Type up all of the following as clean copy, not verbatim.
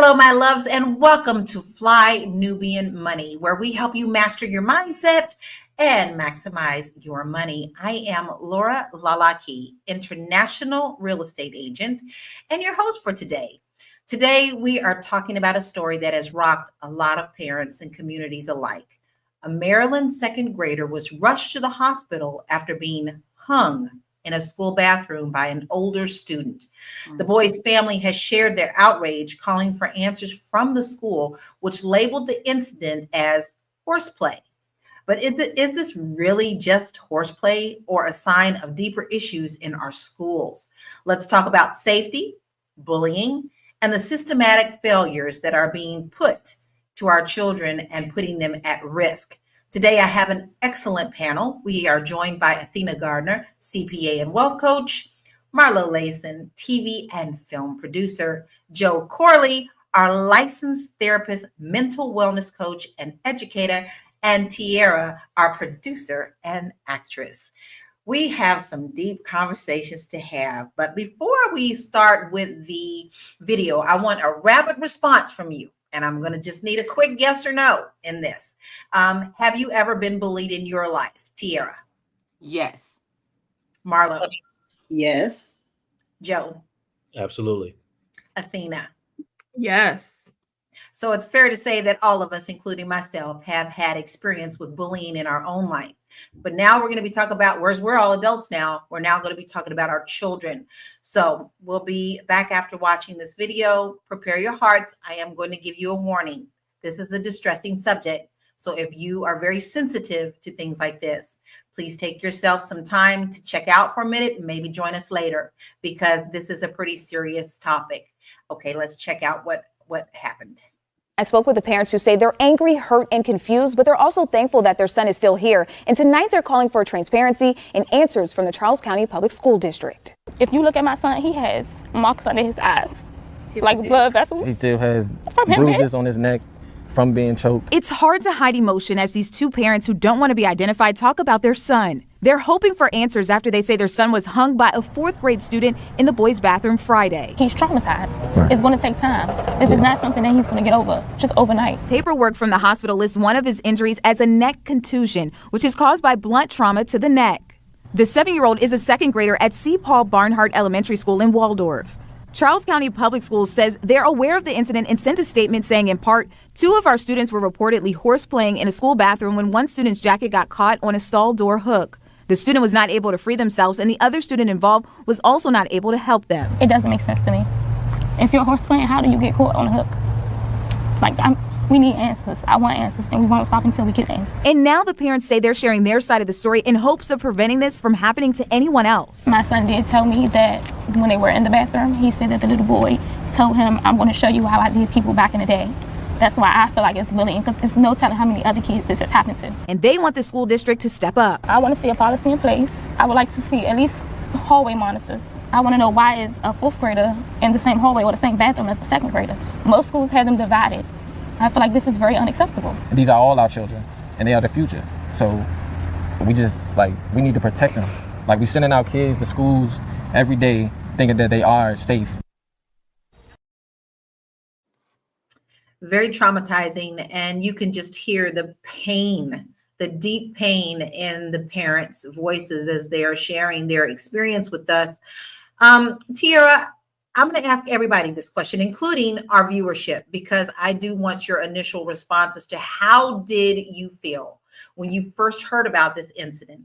Hello, my loves, and welcome to Fly Nubian Money, where we help you master your mindset and maximize your money. I am Laura Lalaki, international real estate agent, and your host for today. Today, we are talking about a story that has rocked a lot of parents and communities alike. A Maryland second grader was rushed to the hospital after being hung in a school bathroom by an older student. The boy's family has shared their outrage, calling for answers from the school, which labeled the incident as horseplay. But is this really just horseplay or a sign of deeper issues in our schools? Let's talk about safety, bullying, and the systematic failures that are being put to our children and putting them at risk. Today, I have an excellent panel. We are joined by Athena Gardner, CPA and wealth coach, Marlo Layson, TV and film producer, Joe Corley, our licensed therapist, mental wellness coach, and educator, and Tiara, our producer and actress. We have some deep conversations to have, but before we start with the video, I want a rapid response from you. And I'm going to just need a quick yes or no in this. Have you ever been bullied in your life? Tiara? Yes. Marlo? Yes. Joe? Absolutely. Athena? Yes. So it's fair to say that all of us, including myself, have had experience with bullying in our own life. But now we're going to be talking about, whereas we're all adults now, we're now going to be talking about our children. So we'll be back after watching this video. Prepare your hearts. I am going to give you a warning. This is a distressing subject. So if you are very sensitive to things like this, please take yourself some time to check out for a minute and maybe join us later, because this is a pretty serious topic. Okay, let's check out what happened. I spoke with the parents who say they're angry, hurt, and confused, but they're also thankful that their son is still here. And tonight they're calling for transparency and answers from the Charles County Public School District. If you look at my son, he has marks under his eyes, like blood vessels. He still has From him, bruises on his neck from being choked. It's hard to hide emotion as these two parents who don't want to be identified talk about their son. They're hoping for answers after they say their son was hung by a fourth grade student in the boys' bathroom Friday. He's traumatized. Right. It's going to take time. This is not something that he's going to get over just overnight. Paperwork from the hospital lists one of his injuries as a neck contusion, which is caused by blunt trauma to the neck. The 7-year-old is a second grader at C. Paul Barnhart Elementary School in Waldorf. Charles County Public Schools says they're aware of the incident and sent a statement saying, in part, 2 of our students were reportedly horseplaying in a school bathroom when one student's jacket got caught on a stall door hook. The student was not able to free themselves, and the other student involved was also not able to help them. It doesn't make sense to me. If you're horseplaying, how do you get caught on a hook? We need answers. I want answers, and we won't stop until we get answers. And now the parents say they're sharing their side of the story in hopes of preventing this from happening to anyone else. My son did tell me that when they were in the bathroom, he said that the little boy told him, I'm going to show you how I did people back in the day. That's why I feel like it's bullying, because it's no telling how many other kids this has happened to. And they want the school district to step up. I want to see a policy in place. I would like to see at least hallway monitors. I want to know, why is a fourth grader in the same hallway or the same bathroom as a second grader? Most schools have them divided. I feel like this is very unacceptable. These are all our children, and they are the future. So we need to protect them. We sending our kids to schools every day thinking that they are safe. Very traumatizing, and you can just hear the pain, the deep pain in the parents' voices as they are sharing their experience with us. Tiara, I'm going to ask everybody this question, including our viewership, because I do want your initial responses to how did you feel when you first heard about this incident?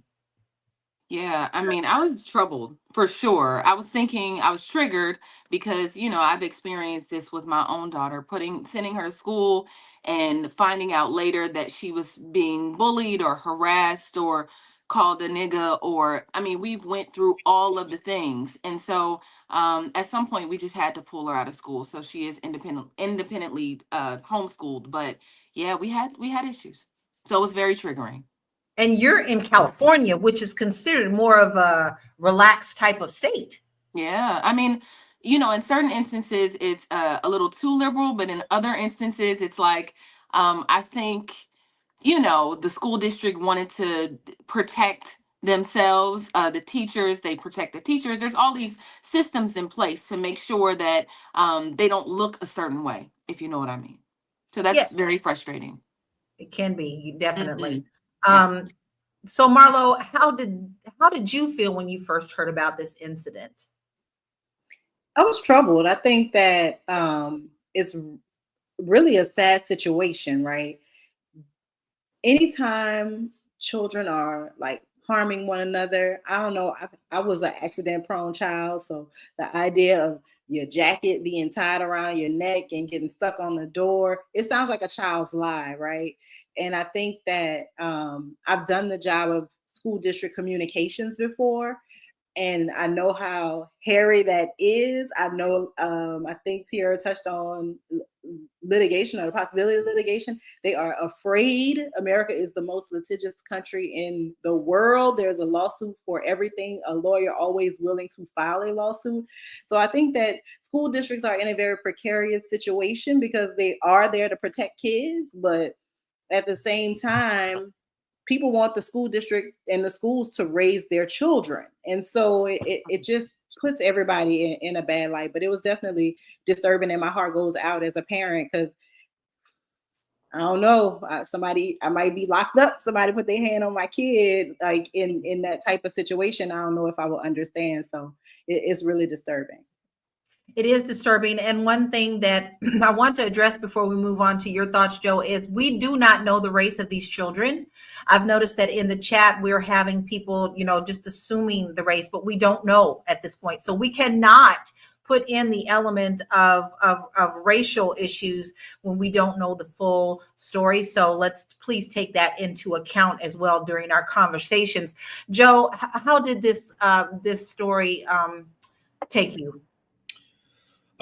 Yeah, I was troubled for sure. I was thinking, I was triggered because, I've experienced this with my own daughter, sending her to school and finding out later that she was being bullied or harassed or called a nigga, or, we've went through all of the things. And so at some point we just had to pull her out of school. So she is independently homeschooled. But yeah, we had issues. So it was very triggering. And you're in California, which is considered more of a relaxed type of state. Yeah. In certain instances, it's a little too liberal, but in other instances, it's like, I think, the school district wanted to protect themselves, the teachers, they protect the teachers. There's all these systems in place to make sure that they don't look a certain way. if you know what I mean. So that's Yes, very frustrating. it can be, definitely. Yeah. So Marlo, how did you feel when you first heard about this incident? I was troubled. I think that it's really a sad situation, right? Anytime children are like harming one another, I don't know. I was an accident prone child, so the idea of your jacket being tied around your neck and getting stuck on the door, it sounds like a child's lie, right? And I think that I've done the job of school district communications before, and I know how hairy that is. I know, I think Tiara touched on litigation or the possibility of litigation. They are afraid. America is the most litigious country in the world. There's a lawsuit for everything, a lawyer always willing to file a lawsuit. So I think that school districts are in a very precarious situation because they are there to protect kids, but at the same time, people want the school district and the schools to raise their children. And so it just puts everybody in a bad light. But it was definitely disturbing, and my heart goes out as a parent because I don't know, I might be locked up. Somebody put their hand on my kid, like in that type of situation. I don't know if I will understand. So it's really disturbing. It is disturbing. And one thing that I want to address before we move on to your thoughts, Joe, is we do not know the race of these children. I've noticed that in the chat, we're having people, just assuming the race, but we don't know at this point. So we cannot put in the element of racial issues when we don't know the full story. So let's please take that into account as well during our conversations. Joe, how did this story take you?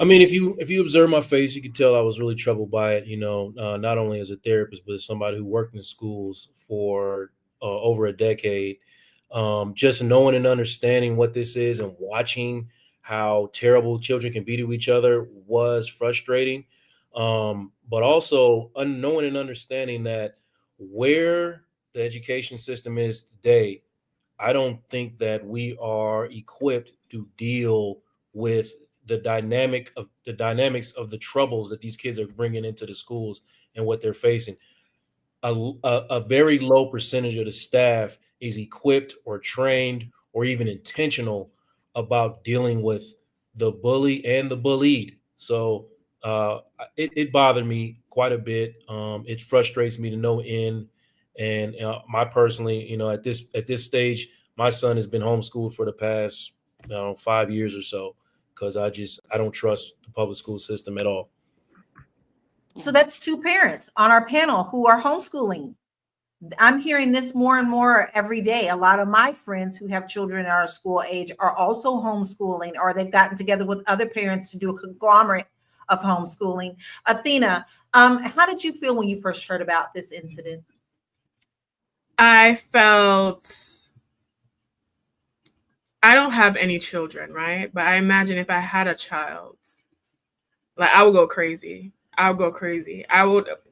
I mean, if you observe my face, you could tell I was really troubled by it. Not only as a therapist, but as somebody who worked in schools for over a decade. Just knowing and understanding what this is and watching how terrible children can be to each other was frustrating. But also unknowing and understanding that where the education system is today, I don't think that we are equipped to deal with the dynamics of the troubles that these kids are bringing into the schools and what they're facing. A very low percentage of the staff is equipped or trained or even intentional about dealing with the bully and the bullied. So it bothered me quite a bit. It frustrates me to no end. And my personally, at this stage, my son has been homeschooled for the past 5 years or so because I don't trust the public school system at all. So that's two parents on our panel who are homeschooling. I'm hearing this more and more every day. A lot of my friends who have children in our school age are also homeschooling, or they've gotten together with other parents to do a conglomerate of homeschooling. Athena, how did you feel when you first heard about this incident? I don't have any children, right? But I imagine if I had a child, like I would go crazy.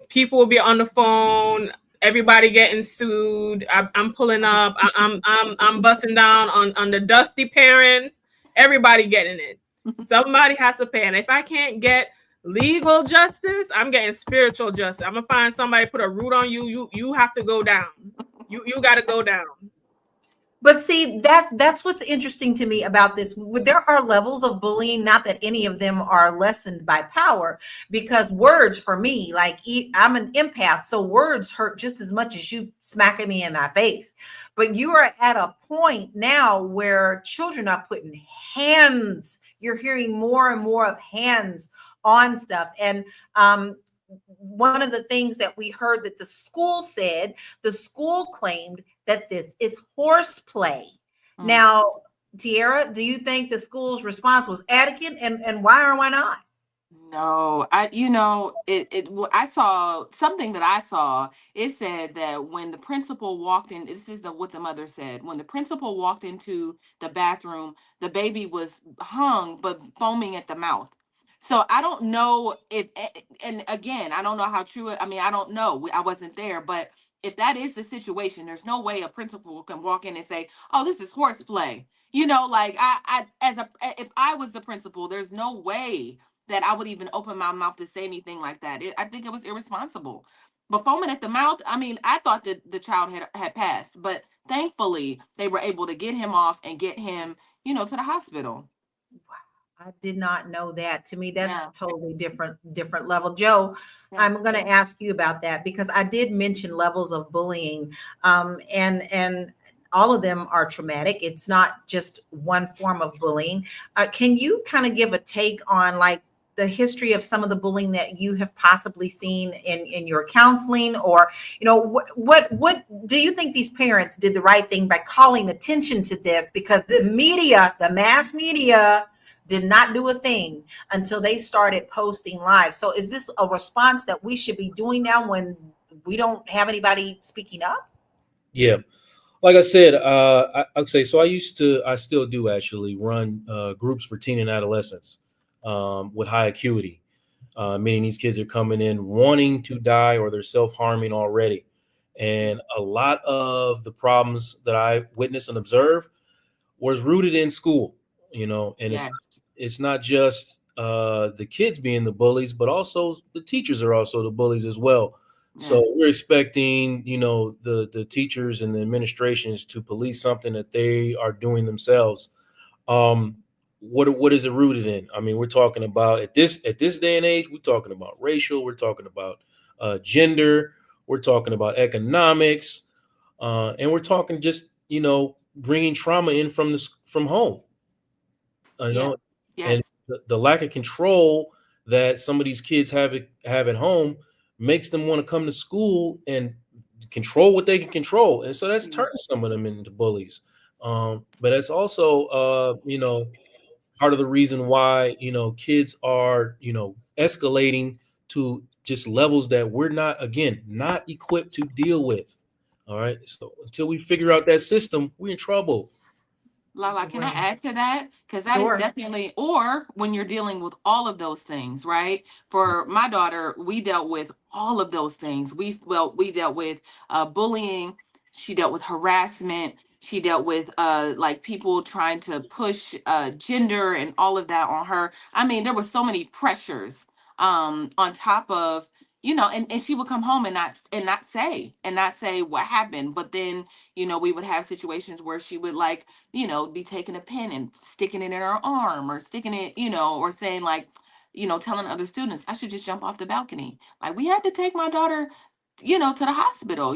People would be on the phone, everybody getting sued. I'm pulling up. I'm busting down on the dusty parents. Everybody getting it. Somebody has to pay. And if I can't get legal justice, I'm getting spiritual justice. I'm gonna find somebody, put a root on you. You have to go down. You got to go down. But see, that's what's interesting to me about this. There are levels of bullying, not that any of them are lessened by power, because words for me, like I'm an empath, so words hurt just as much as you smacking me in my face. But you are at a point now where children are putting hands. You're hearing more and more of hands on stuff. And one of the things that we heard that the school claimed that this is horseplay. Now, Tiara, do you think the school's response was adequate, and why or why not? No, I saw something that I saw. It said that when the principal walked in, this is what the mother said. When the principal walked into the bathroom, the baby was hung but foaming at the mouth. So I don't know and again, I don't know how true it. I mean, I don't know. I wasn't there, but if that is the situation, there's no way a principal can walk in and say, "Oh, this is horseplay." Like if I was the principal, there's no way that I would even open my mouth to say anything like that. I think it was irresponsible. But foaming at the mouth, I mean, I thought that the child had passed, but thankfully they were able to get him off and get him, to the hospital. I did not know that. To me, that's Yeah. totally different level. Joe, Yeah. I'm going to ask you about that because I did mention levels of bullying, and all of them are traumatic. It's not just one form of bullying. Can you kind of give a take on like the history of some of the bullying that you have possibly seen in your counseling, or what do you think these parents did the right thing by calling attention to this? Because the media, the mass media, did not do a thing until they started posting live. So is this a response that we should be doing now when we don't have anybody speaking up? Yeah. Like I said, I'd say, so I still do actually run groups for teen and adolescents with high acuity, meaning these kids are coming in wanting to die or they're self-harming already. And a lot of the problems that I witnessed and observed was rooted in school, and Yes. it's not just the kids being the bullies, but also the teachers are also the bullies as well. So Yes. we're expecting, the teachers and the administrations to police something that they are doing themselves. What is it rooted in? I mean, we're talking about at this day and age, we're talking about racial, we're talking about gender, we're talking about economics, and we're talking just bringing trauma in from home. Yeah. And Yes. the lack of control that some of these kids have at home makes them want to come to school and control what they can control. And so that's turning some of them into bullies. But that's also, part of the reason why, kids are, escalating to just levels that we're not equipped to deal with. All right. So until we figure out that system, we're in trouble. Lala, can I add to that? Because that Sure. is definitely, or when you're dealing with all of those things, right? For my daughter, we dealt with all of those things. We dealt with bullying. She dealt with harassment. She dealt with like people trying to push gender and all of that on her. I mean, there were so many pressures on top of, and she would come home and not say what happened. But then, we would have situations where she would like, be taking a pen and sticking it in her arm or sticking it, or saying like, telling other students, I should just jump off the balcony. Like we had to take my daughter, to the hospital.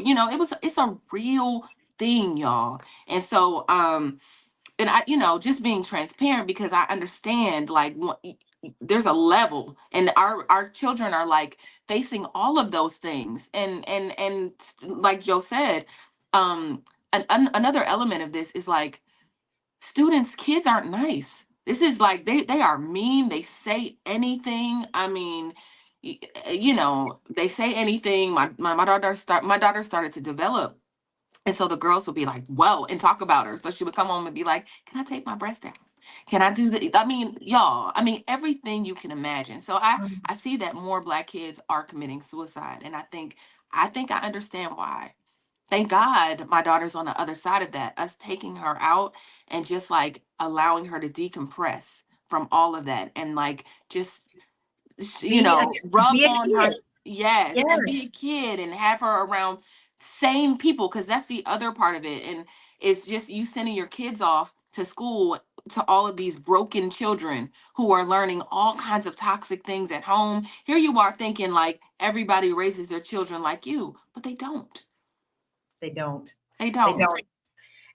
It's a real thing, y'all. And so, and I, just being transparent because I understand like there's a level and our children are like facing all of those things. And like Joe said, another element of this is like, kids aren't nice. This is like they are mean. They say anything. I mean, they say anything. My daughter started to develop, and so the girls would be like, "Well," and talk about her. So she would come home and be like, "Can I take my breast down? Can I do that?" I mean, y'all. I mean, everything you can imagine. So I see that more Black kids are committing suicide, and I think I understand why. Thank God my daughter's on the other side of that, us taking her out and just like allowing her to decompress from all of that and like just rub Be a on her. kid. Yes, Yes. and be a kid and have her around sane people, because that's the other part of it. And it's just you sending your kids off to school to all of these broken children who are learning all kinds of toxic things at home. Here you are thinking like everybody raises their children like you, but they don't. They don't. They They don't. don't.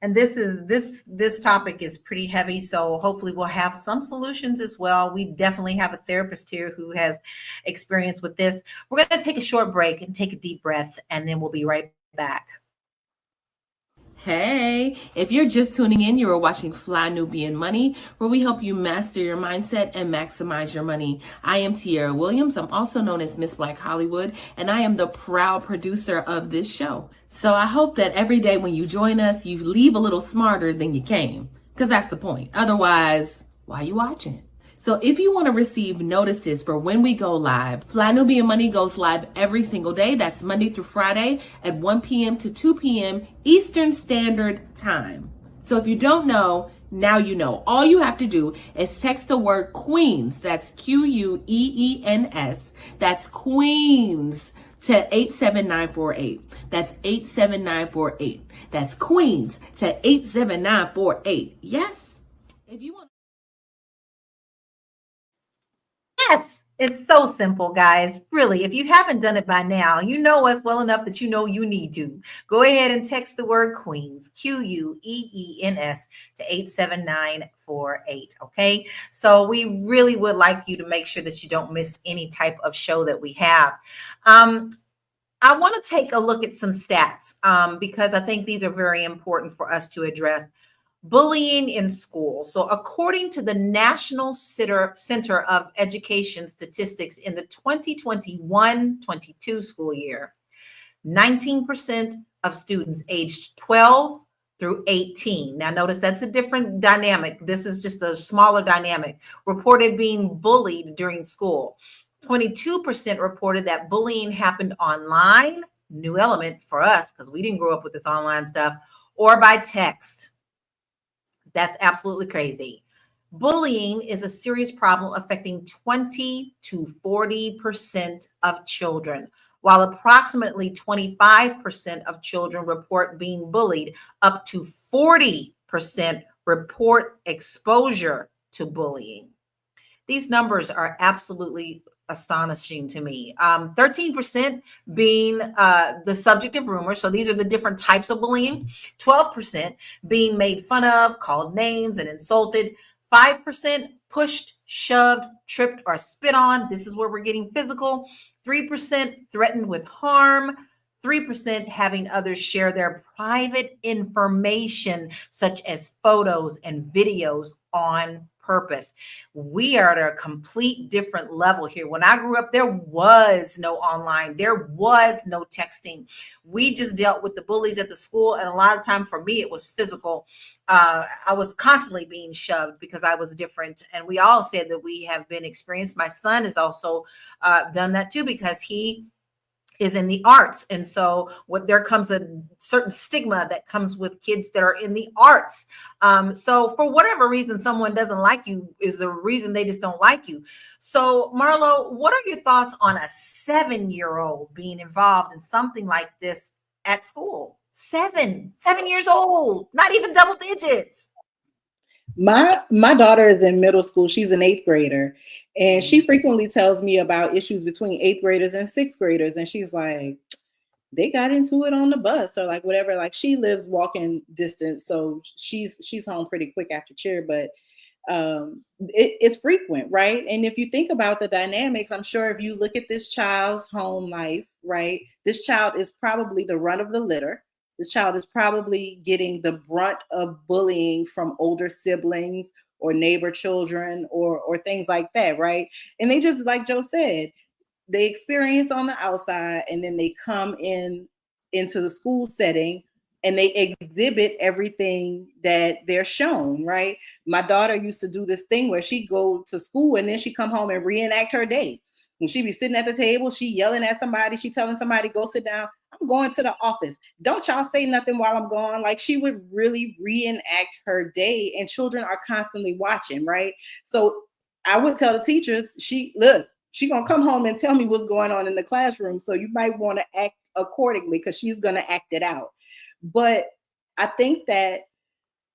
And this topic is pretty heavy, so hopefully we'll have some solutions as well. We definitely have a therapist here who has experience with this. We're going to take a short break and take a deep breath, and then we'll be right back. Hey, if you're just tuning in, you are watching Fly Nubian Money, where we help you master your mindset and maximize your money. I am Tiara Williams. I'm also known as Miss Black Hollywood, and I am the proud producer of this show. So I hope that every day when you join us, you leave a little smarter than you came, because that's the point. Otherwise, why are you watching? So if you want to receive notices for when we go live, Fly Nubian Money goes live every single day. That's Monday through Friday at 1 p.m. to 2 p.m. Eastern Standard Time. So if you don't know, Now you know. All you have to do is text the word Queens, that's Queens, that's Queens, to 87948. That's 87948. That's Queens to 87948. Yes? If you want. Yes, it's so simple, guys. Really, if you haven't done it by now, you know us well enough that you know you need to. Go ahead and text the word Queens, Queens, to 87948. Okay. So we really would like you to make sure that you don't miss any type of show that we have. I want to take a look at some stats because I think these are very important for us to address. Bullying in school. So according to the National Center of Education Statistics, in the 2021-22 school year, 19% of students aged 12 through 18. Now notice that's a different dynamic. This is just a smaller dynamic. Reported being bullied during school. 22% reported that bullying happened online, new element for us because we didn't grow up with this online stuff, or by text. That's absolutely crazy. Bullying is a serious problem affecting 20 to 40% of children, while approximately 25% of children report being bullied. Up to 40% report exposure to bullying. These numbers are absolutely astonishing to me. 13% being the subject of rumors. So these are the different types of bullying. 12% being made fun of, called names, and insulted. 5% pushed, shoved, tripped, or spit on. This is where we're getting physical. 3% threatened with harm. 3% having others share their private information, such as photos and videos, on purpose. We are at a complete different level here. When I grew up, there was no online, there was no texting. We just dealt with the bullies at the school, and a lot of time for me, it was physical. I was constantly being shoved because I was different, and we all said that we have been experienced. My son has also done that too because he is in the arts. And so there comes a certain stigma that comes with kids that are in the arts. So for whatever reason, someone doesn't like you is the reason they just don't like you. So Marlo, what are your thoughts on a 7-year-old being involved in something like this at school? 7 years old, not even double digits. My daughter is in middle school. She's an 8th grader, and she frequently tells me about issues between 8th graders and 6th graders. And she's like, they got into it on the bus or like whatever. Like, she lives walking distance, so she's home pretty quick after cheer, but it's frequent, right? And if you think about the dynamics, I'm sure if you look at this child's home life, right, this child is probably the run of the litter. This child is probably getting the brunt of bullying from older siblings or neighbor children or things like that, right? And they just, like Joe said, they experience on the outside, and then they come into the school setting and they exhibit everything that they're shown, right? My daughter used to do this thing where she'd go to school and then she'd come home and reenact her day. When she'd be sitting at the table, she yelling at somebody, she telling somebody, go sit down. I'm going to the office. Don't y'all say nothing while I'm gone. Like, she would really reenact her day, and children are constantly watching, right? So I would tell the teachers, she gonna come home and tell me what's going on in the classroom. So you might want to act accordingly because she's gonna act it out. But I think that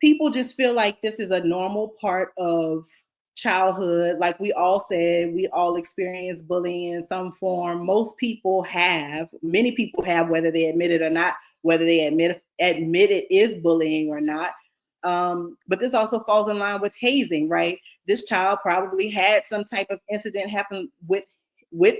people just feel like this is a normal part of childhood. Like we all said, we all experience bullying in some form. Most people have, many people have, whether they admit it or not, whether they admit it is bullying or not. But this also falls in line with hazing, right? This child probably had some type of incident happen with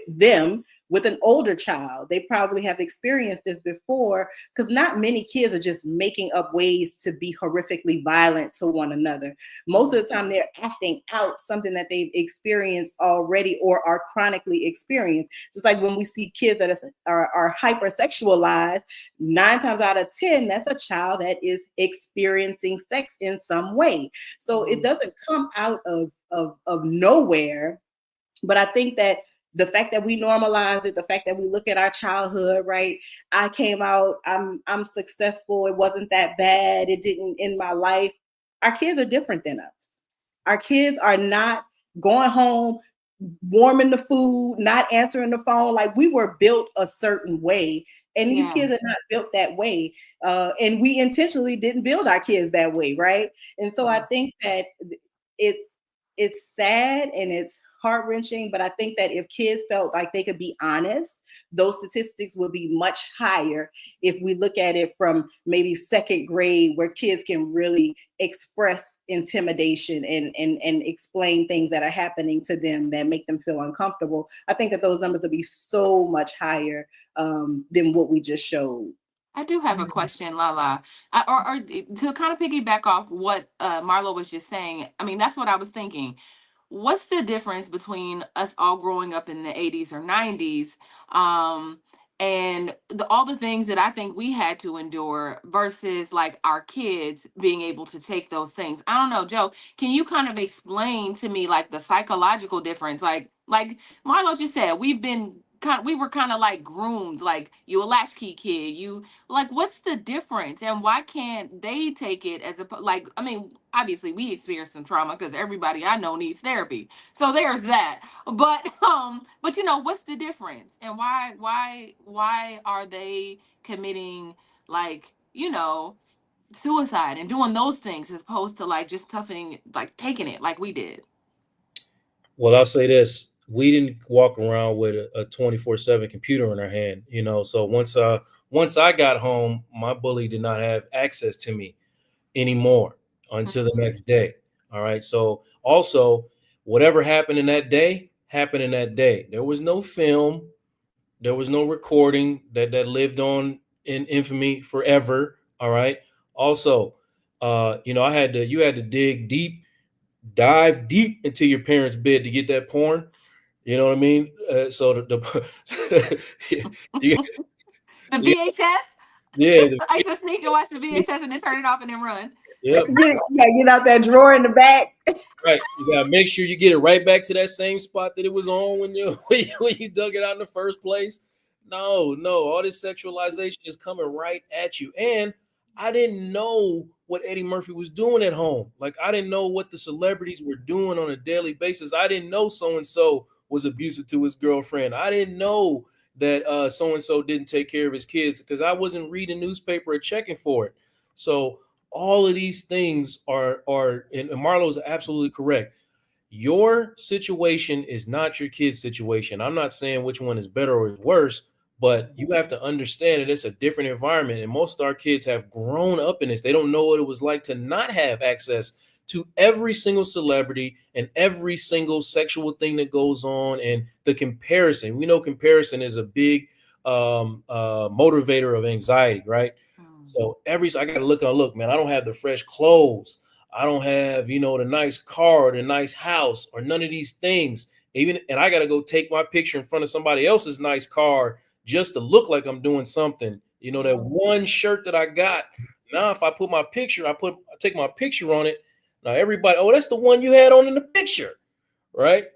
them, with an older child. They probably have experienced this before, because not many kids are just making up ways to be horrifically violent to one another. Most of the time they're acting out something that they've experienced already or are chronically experienced. Just like when we see kids that are hypersexualized, 9 times out of 10, that's a child that is experiencing sex in some way. So it doesn't come out of nowhere. But I think that the fact that we normalize it, the fact that we look at our childhood, right? I came out, I'm successful. It wasn't that bad. It didn't end my life. our kids are different than us. Our kids are not going home, warming the food, not answering the phone. Like, we were built a certain way, and these Yeah. kids are not built that way. And we intentionally didn't build our kids that way, right? And so I think that it it's sad and it's heart-wrenching, but I think that if kids felt like they could be honest, those statistics would be much higher if we look at it from maybe second grade, where kids can really express intimidation and explain things that are happening to them that make them feel uncomfortable. I think that those numbers would be so much higher than what we just showed. I do have a question, Lala, or to kind of piggyback off what Marlo was just saying. I mean, that's what I was thinking. What's the difference between us all growing up in the 80s or 90s, and all the things that I think we had to endure versus like our kids being able to take those things? I don't know, Joe, can you kind of explain to me like the psychological difference? Like Marlo just said, we were kind of like groomed, like you a latchkey kid, you like, what's the difference, and why can't they take it as a, like, I mean, obviously we experienced some trauma because everybody I know needs therapy, so there's that. But you know, what's the difference, and why are they committing, like, you know, suicide and doing those things as opposed to like just toughening, like taking it like we did? Well, I'll say this: we didn't walk around with a 24/7 computer in our hand, you know. So once I got home, my bully did not have access to me anymore until the next day. All right. So also, whatever happened in that day happened in that day. There was no film, there was no recording that lived on in infamy forever. All right. Also, you know, you had to dive deep into your parents' bed to get that porn. You know what I mean? So you, The you, VHS. yeah, I used to sneak and watch the VHS and then turn it off and then run. yep, Get out that drawer in the back. right. You gotta make sure you get it right back to that same spot that it was on when you when you dug it out in the first place. No, all this sexualization is coming right at you. And I didn't know what Eddie Murphy was doing at home. Like, I didn't know what the celebrities were doing on a daily basis. I didn't know so and so was abusive to his girlfriend. I didn't know that so and so didn't take care of his kids because I wasn't reading newspaper or checking for it. So all of these things are and Marlo's absolutely correct. Your situation is not your kid's situation. I'm not saying which one is better or worse, but you have to understand that it's a different environment. And most of our kids have grown up in this. They don't know what it was like to not have access to every single celebrity and every single sexual thing that goes on. And the comparison, we know comparison is a big motivator of anxiety, right? So I got to look, man, I don't have the fresh clothes. I don't have, you know, the nice car or the nice house or none of these things. And I got to go take my picture in front of somebody else's nice car just to look like I'm doing something. You know, that one shirt that I got. Now, if I put my picture, I take my picture on it. Now everybody, oh, that's the one you had on in the picture, right?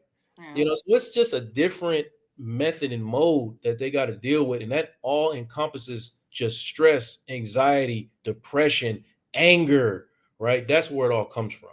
You know, so it's just a different method and mode that they got to deal with. And that all encompasses just stress, anxiety, depression, anger, right? That's where it all comes from.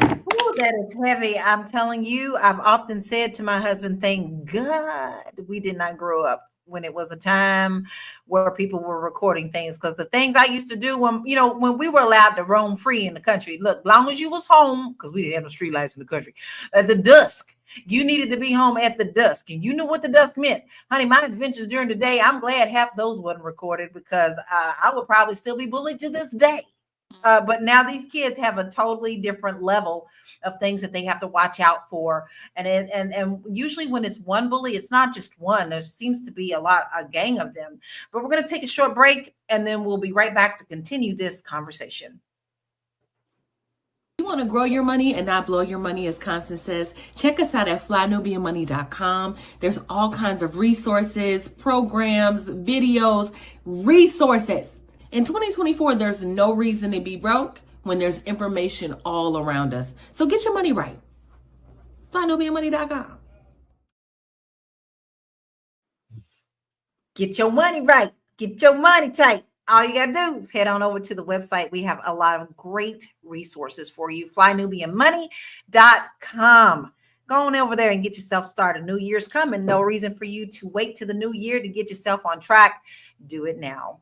Ooh, that is heavy. I'm telling you, I've often said to my husband, thank God we did not grow up when it was a time where people were recording things. Because the things I used to do when we were allowed to roam free in the country, look, long as you was home, because we didn't have no street lights in the country, at the dusk, you needed to be home at the dusk. And you knew what the dusk meant. Honey, my adventures during the day, I'm glad half of those wasn't recorded because I would probably still be bullied to this day. But now these kids have a totally different level of things that they have to watch out for. And usually when it's one bully, it's not just one. There seems to be a gang of them. But we're going to take a short break and then we'll be right back to continue this conversation. You want to grow your money and not blow your money, as Constance says, check us out at flynubianmoney.com. There's all kinds of resources, programs, videos, resources. In 2024, there's no reason to be broke when there's information all around us. So get your money right. flynubianmoney.com. Get your money right. Get your money tight. all you got to do is head on over to the website. We have a lot of great resources for you. FlyNubianMoney.com. Go on over there and get yourself started. New Year's coming. No reason for you to wait to the new year to get yourself on track. Do it now.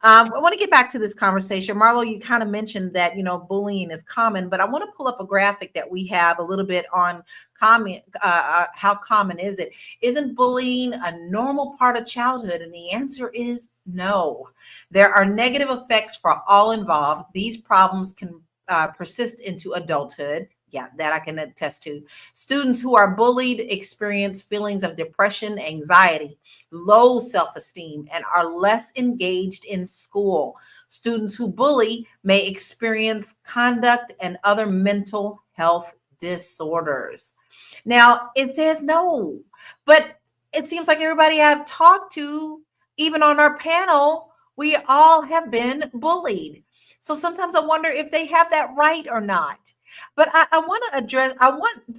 I want to get back to this conversation. Marlo, you kind of mentioned that, bullying is common, but I want to pull up a graphic that we have a little bit on how common is it? Isn't bullying a normal part of childhood? And the answer is no. There are negative effects for all involved. These problems can persist into adulthood. Yeah, that I can attest to. Students who are bullied experience feelings of depression, anxiety, low self-esteem, and are less engaged in school. Students who bully may experience conduct and other mental health disorders. Now, it says no, but it seems like everybody I've talked to, even on our panel, we all have been bullied. So sometimes I wonder if they have that right or not. But I want to address,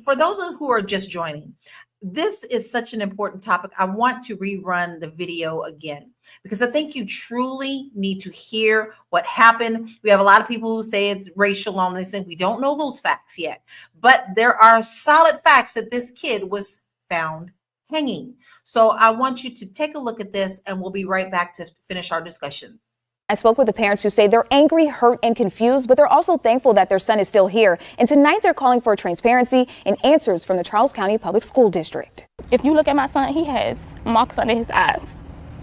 for those who are just joining, this is such an important topic. I want to rerun the video again, because I think you truly need to hear what happened. We have a lot of people who say it's racial on this, and we don't know those facts yet. But there are solid facts that this kid was found hanging. So I want you to take a look at this, and we'll be right back to finish our discussion. I spoke with the parents who say they're angry, hurt, and confused, but they're also thankful that their son is still here. And tonight they're calling for transparency and answers from the Charles County Public School District. If you look at my son, he has marks under his eyes,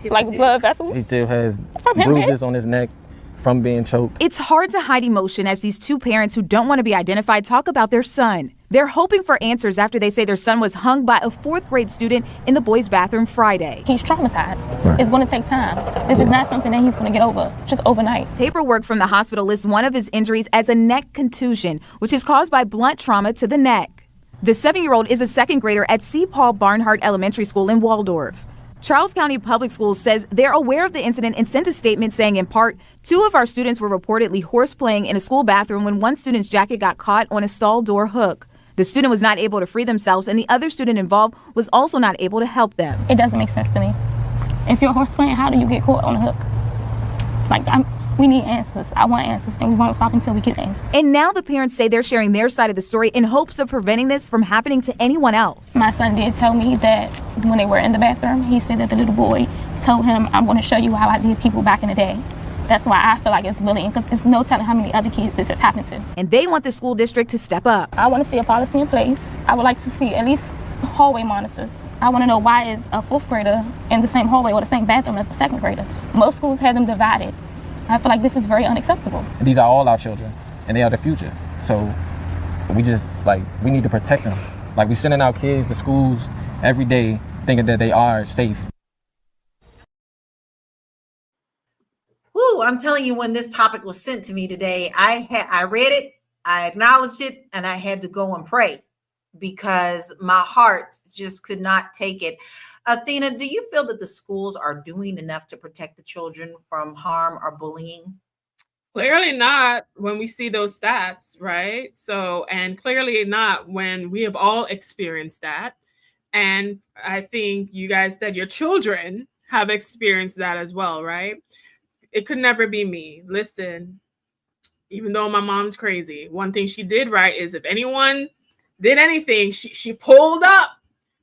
like blood vessels. He still has bruises on his neck from being choked. It's hard to hide emotion as these two parents who don't want to be identified talk about their son. They're hoping for answers after they say their son was hung by a 4th grade student in the boys' bathroom Friday. He's traumatized. Right. It's going to take time. This is not something that he's going to get over just overnight. Paperwork from the hospital lists one of his injuries as a neck contusion, which is caused by blunt trauma to the neck. The 7-year-old is a 2nd grader at C. Paul Barnhart Elementary School in Waldorf. Charles County Public Schools says they're aware of the incident and sent a statement saying, in part, 2 of our students were reportedly horseplaying in a school bathroom when one student's jacket got caught on a stall door hook. The student was not able to free themselves, and the other student involved was also not able to help them. It doesn't make sense to me. If you're horseplaying, how do you get caught on a hook? We need answers. I want answers, and we won't stop until we get answers. And now the parents say they're sharing their side of the story in hopes of preventing this from happening to anyone else. My son did tell me that when they were in the bathroom, he said that the little boy told him, "I'm going to show you how I did people back in the day." That's why I feel like it's bullying, because it's no telling how many other kids this has happened to. And they want the school district to step up. I want to see a policy in place. I would like to see at least hallway monitors. I want to know, why is a 4th grader in the same hallway or the same bathroom as a 2nd grader? Most schools have them divided. I feel like this is very unacceptable. These are all our children, and they are the future. So we just, we need to protect them. We sending our kids to schools every day thinking that they are safe. I'm telling you, when this topic was sent to me today, I read it, I acknowledged it, and I had to go and pray because my heart just could not take it. Athena, do you feel that the schools are doing enough to protect the children from harm or bullying? Clearly not when we see those stats, right? So, and clearly not when we have all experienced that. And I think you guys said your children have experienced that as well, right? It could never be me. Listen, even though my mom's crazy, one thing she did right is if anyone did anything, she pulled up.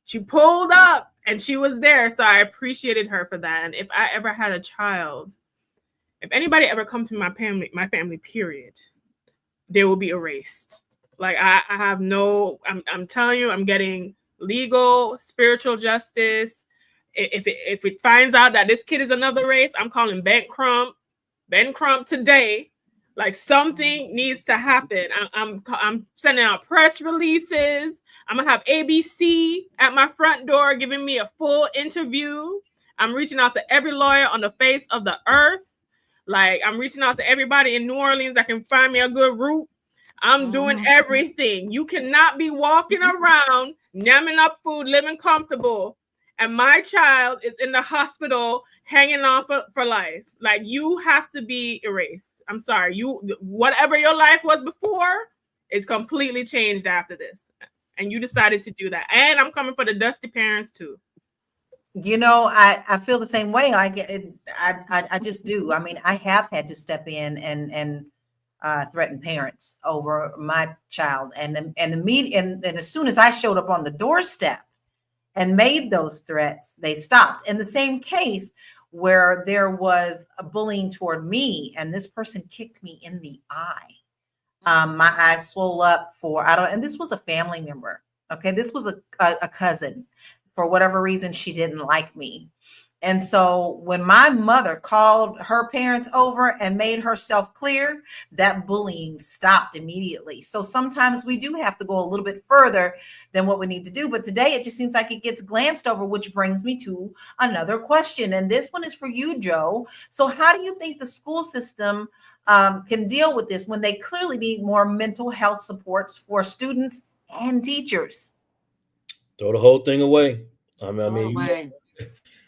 She pulled up and she was there. So I appreciated her for that. And if I ever had a child, if anybody ever come to my family, period, they will be erased. I have no, I'm telling you, I'm getting legal, spiritual justice. If it finds out that this kid is another race, I'm calling Ben Crump today. Something needs to happen. I'm sending out press releases. I'm gonna have ABC at my front door giving me a full interview. I'm reaching out to every lawyer on the face of the earth. I'm reaching out to everybody in New Orleans that can find me a good route. I'm doing everything. You cannot be walking around, yamming up food, living comfortable, and my child is in the hospital hanging on for life. You have to be erased. I'm sorry. Whatever your life was before, it's completely changed after this. And you decided to do that. And I'm coming for the dusty parents too. I feel the same way. I get it. I just do. I mean, I have had to step in and threaten parents over my child, and as soon as I showed up on the doorstep and made those threats, they stopped. In the same case where there was a bullying toward me, and this person kicked me in the eye. My eyes swole up for I don't, and this was a family member. Okay, this was a cousin. For whatever reason, she didn't like me. And so when my mother called her parents over and made herself clear, that bullying stopped immediately. So sometimes we do have to go a little bit further than what we need to do. But today it just seems like it gets glanced over, which brings me to another question. And this one is for you, Joe. So how do you think the school system can deal with this when they clearly need more mental health supports for students and teachers? Throw the whole thing away. I Throw it mean, away.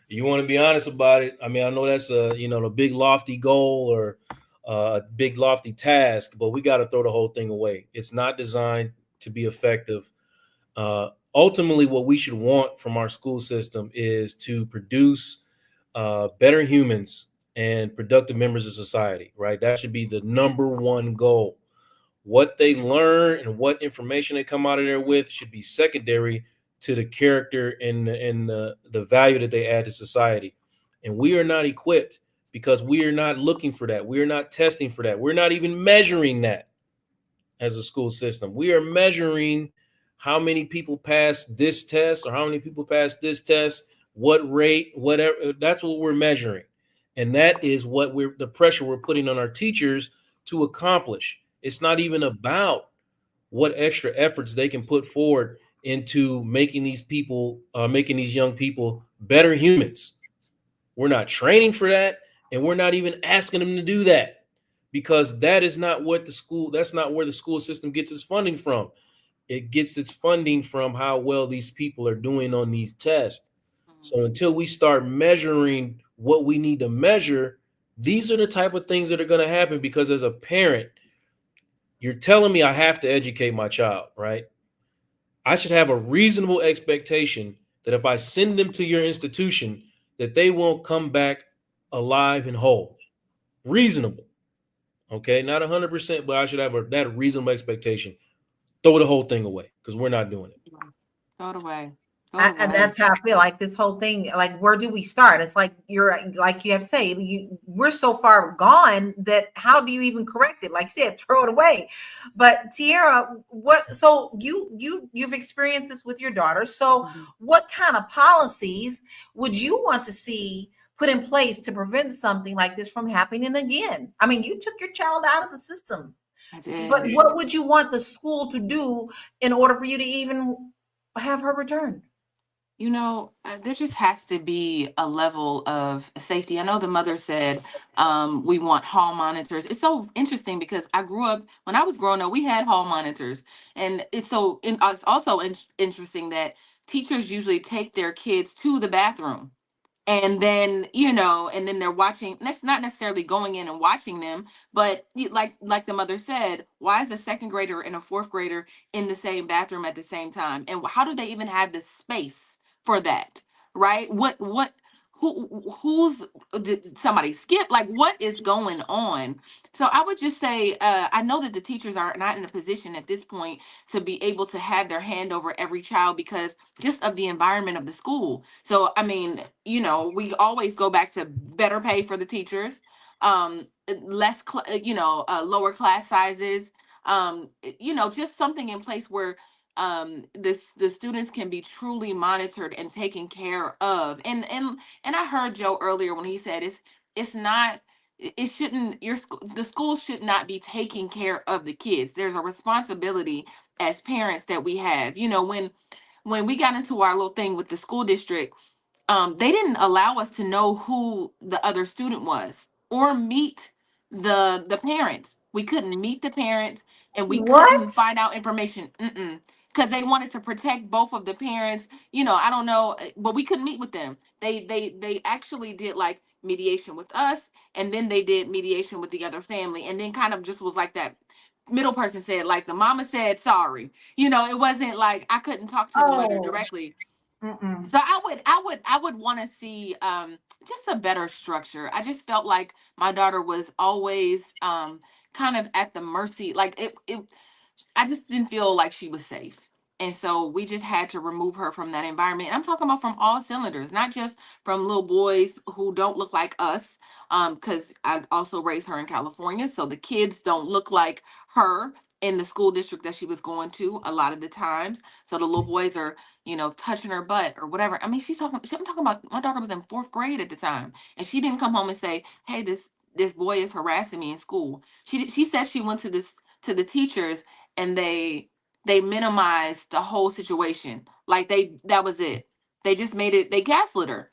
you want to be honest about it. I mean, I know that's a big lofty goal or a big lofty task, but we got to throw the whole thing away. It's not designed to be effective. Ultimately, what we should want from our school system is to produce better humans and productive members of society, right? That should be the number one goal. What they learn and what information they come out of there with should be secondary to the character and the value that they add to society. And we are not equipped because we are not looking for that. We are not testing for that. We're not even measuring that as a school system. We are measuring how many people pass this test or how many people pass this test, what rate, whatever. That's what we're measuring. And that is what the pressure we're putting on our teachers to accomplish. It's not even about what extra efforts they can put forward into making these young people better humans. We're not training for that, and we're not even asking them to do that because that's not where the school system gets its funding from. It gets its funding from how well these people are doing on these tests. So until we start measuring what we need to measure, these are the type of things that are going to happen because as a parent, you're telling me I have to educate my child, right? I should have a reasonable expectation that if I send them to your institution, that they won't come back alive and whole. Reasonable. Okay, not 100%, but I should have that reasonable expectation. Throw the whole thing away because we're not doing it. Throw it away. And that's how I feel like this whole thing, like, where do we start? It's like like you have to say, we're so far gone that how do you even correct it? Like I said, throw it away. But Tiara, so you've experienced this with your daughter. So what kind of policies would you want to see put in place to prevent something like this from happening again? I mean, you took your child out of the system, but what would you want the school to do in order for you to even have her return? There just has to be a level of safety. I know the mother said we want hall monitors. It's so interesting because when I was growing up, we had hall monitors. And it's also interesting that teachers usually take their kids to the bathroom. And then they're watching next, not necessarily going in and watching them, but like the mother said, why is a second grader and a fourth grader in the same bathroom at the same time, and how do they even have the space for that? Right? Who's did somebody skip? Like, what is going on? So I would just say, I know that the teachers are not in a position at this point to be able to have their hand over every child because just of the environment of the school. So I mean, we always go back to better pay for the teachers, lower class sizes, just something in place where the students can be truly monitored and taken care of. And I heard Joe earlier when he said it's not, it shouldn't, the school should not be taking care of the kids. There's a responsibility as parents that we have. When we got into our little thing with the school district, they didn't allow us to know who the other student was or meet the parents. We couldn't meet the parents, and we couldn't What? find out information. Because they wanted to protect both of the parents. I don't know, but we couldn't meet with them. They actually did like mediation with us, and then they did mediation with the other family, and then kind of just was like that middle person said, like the mama said sorry. It wasn't like I couldn't talk to the mother Oh, directly. Mm-mm. So I would want to see just a better structure. I just felt like my daughter was always kind of at the mercy, like it I just didn't feel like she was safe. And so we just had to remove her from that environment. And I'm talking about from all cylinders, not just from little boys who don't look like us. Because I also raised her in California. So the kids don't look like her in the school district that she was going to a lot of the times. So the little boys are, touching her butt or whatever. I mean, I'm talking about my daughter was in fourth grade at the time. And she didn't come home and say, hey, this boy is harassing me in school. She said she went to the teachers and they minimized the whole situation. Like that was it. They just made it, they gaslit her.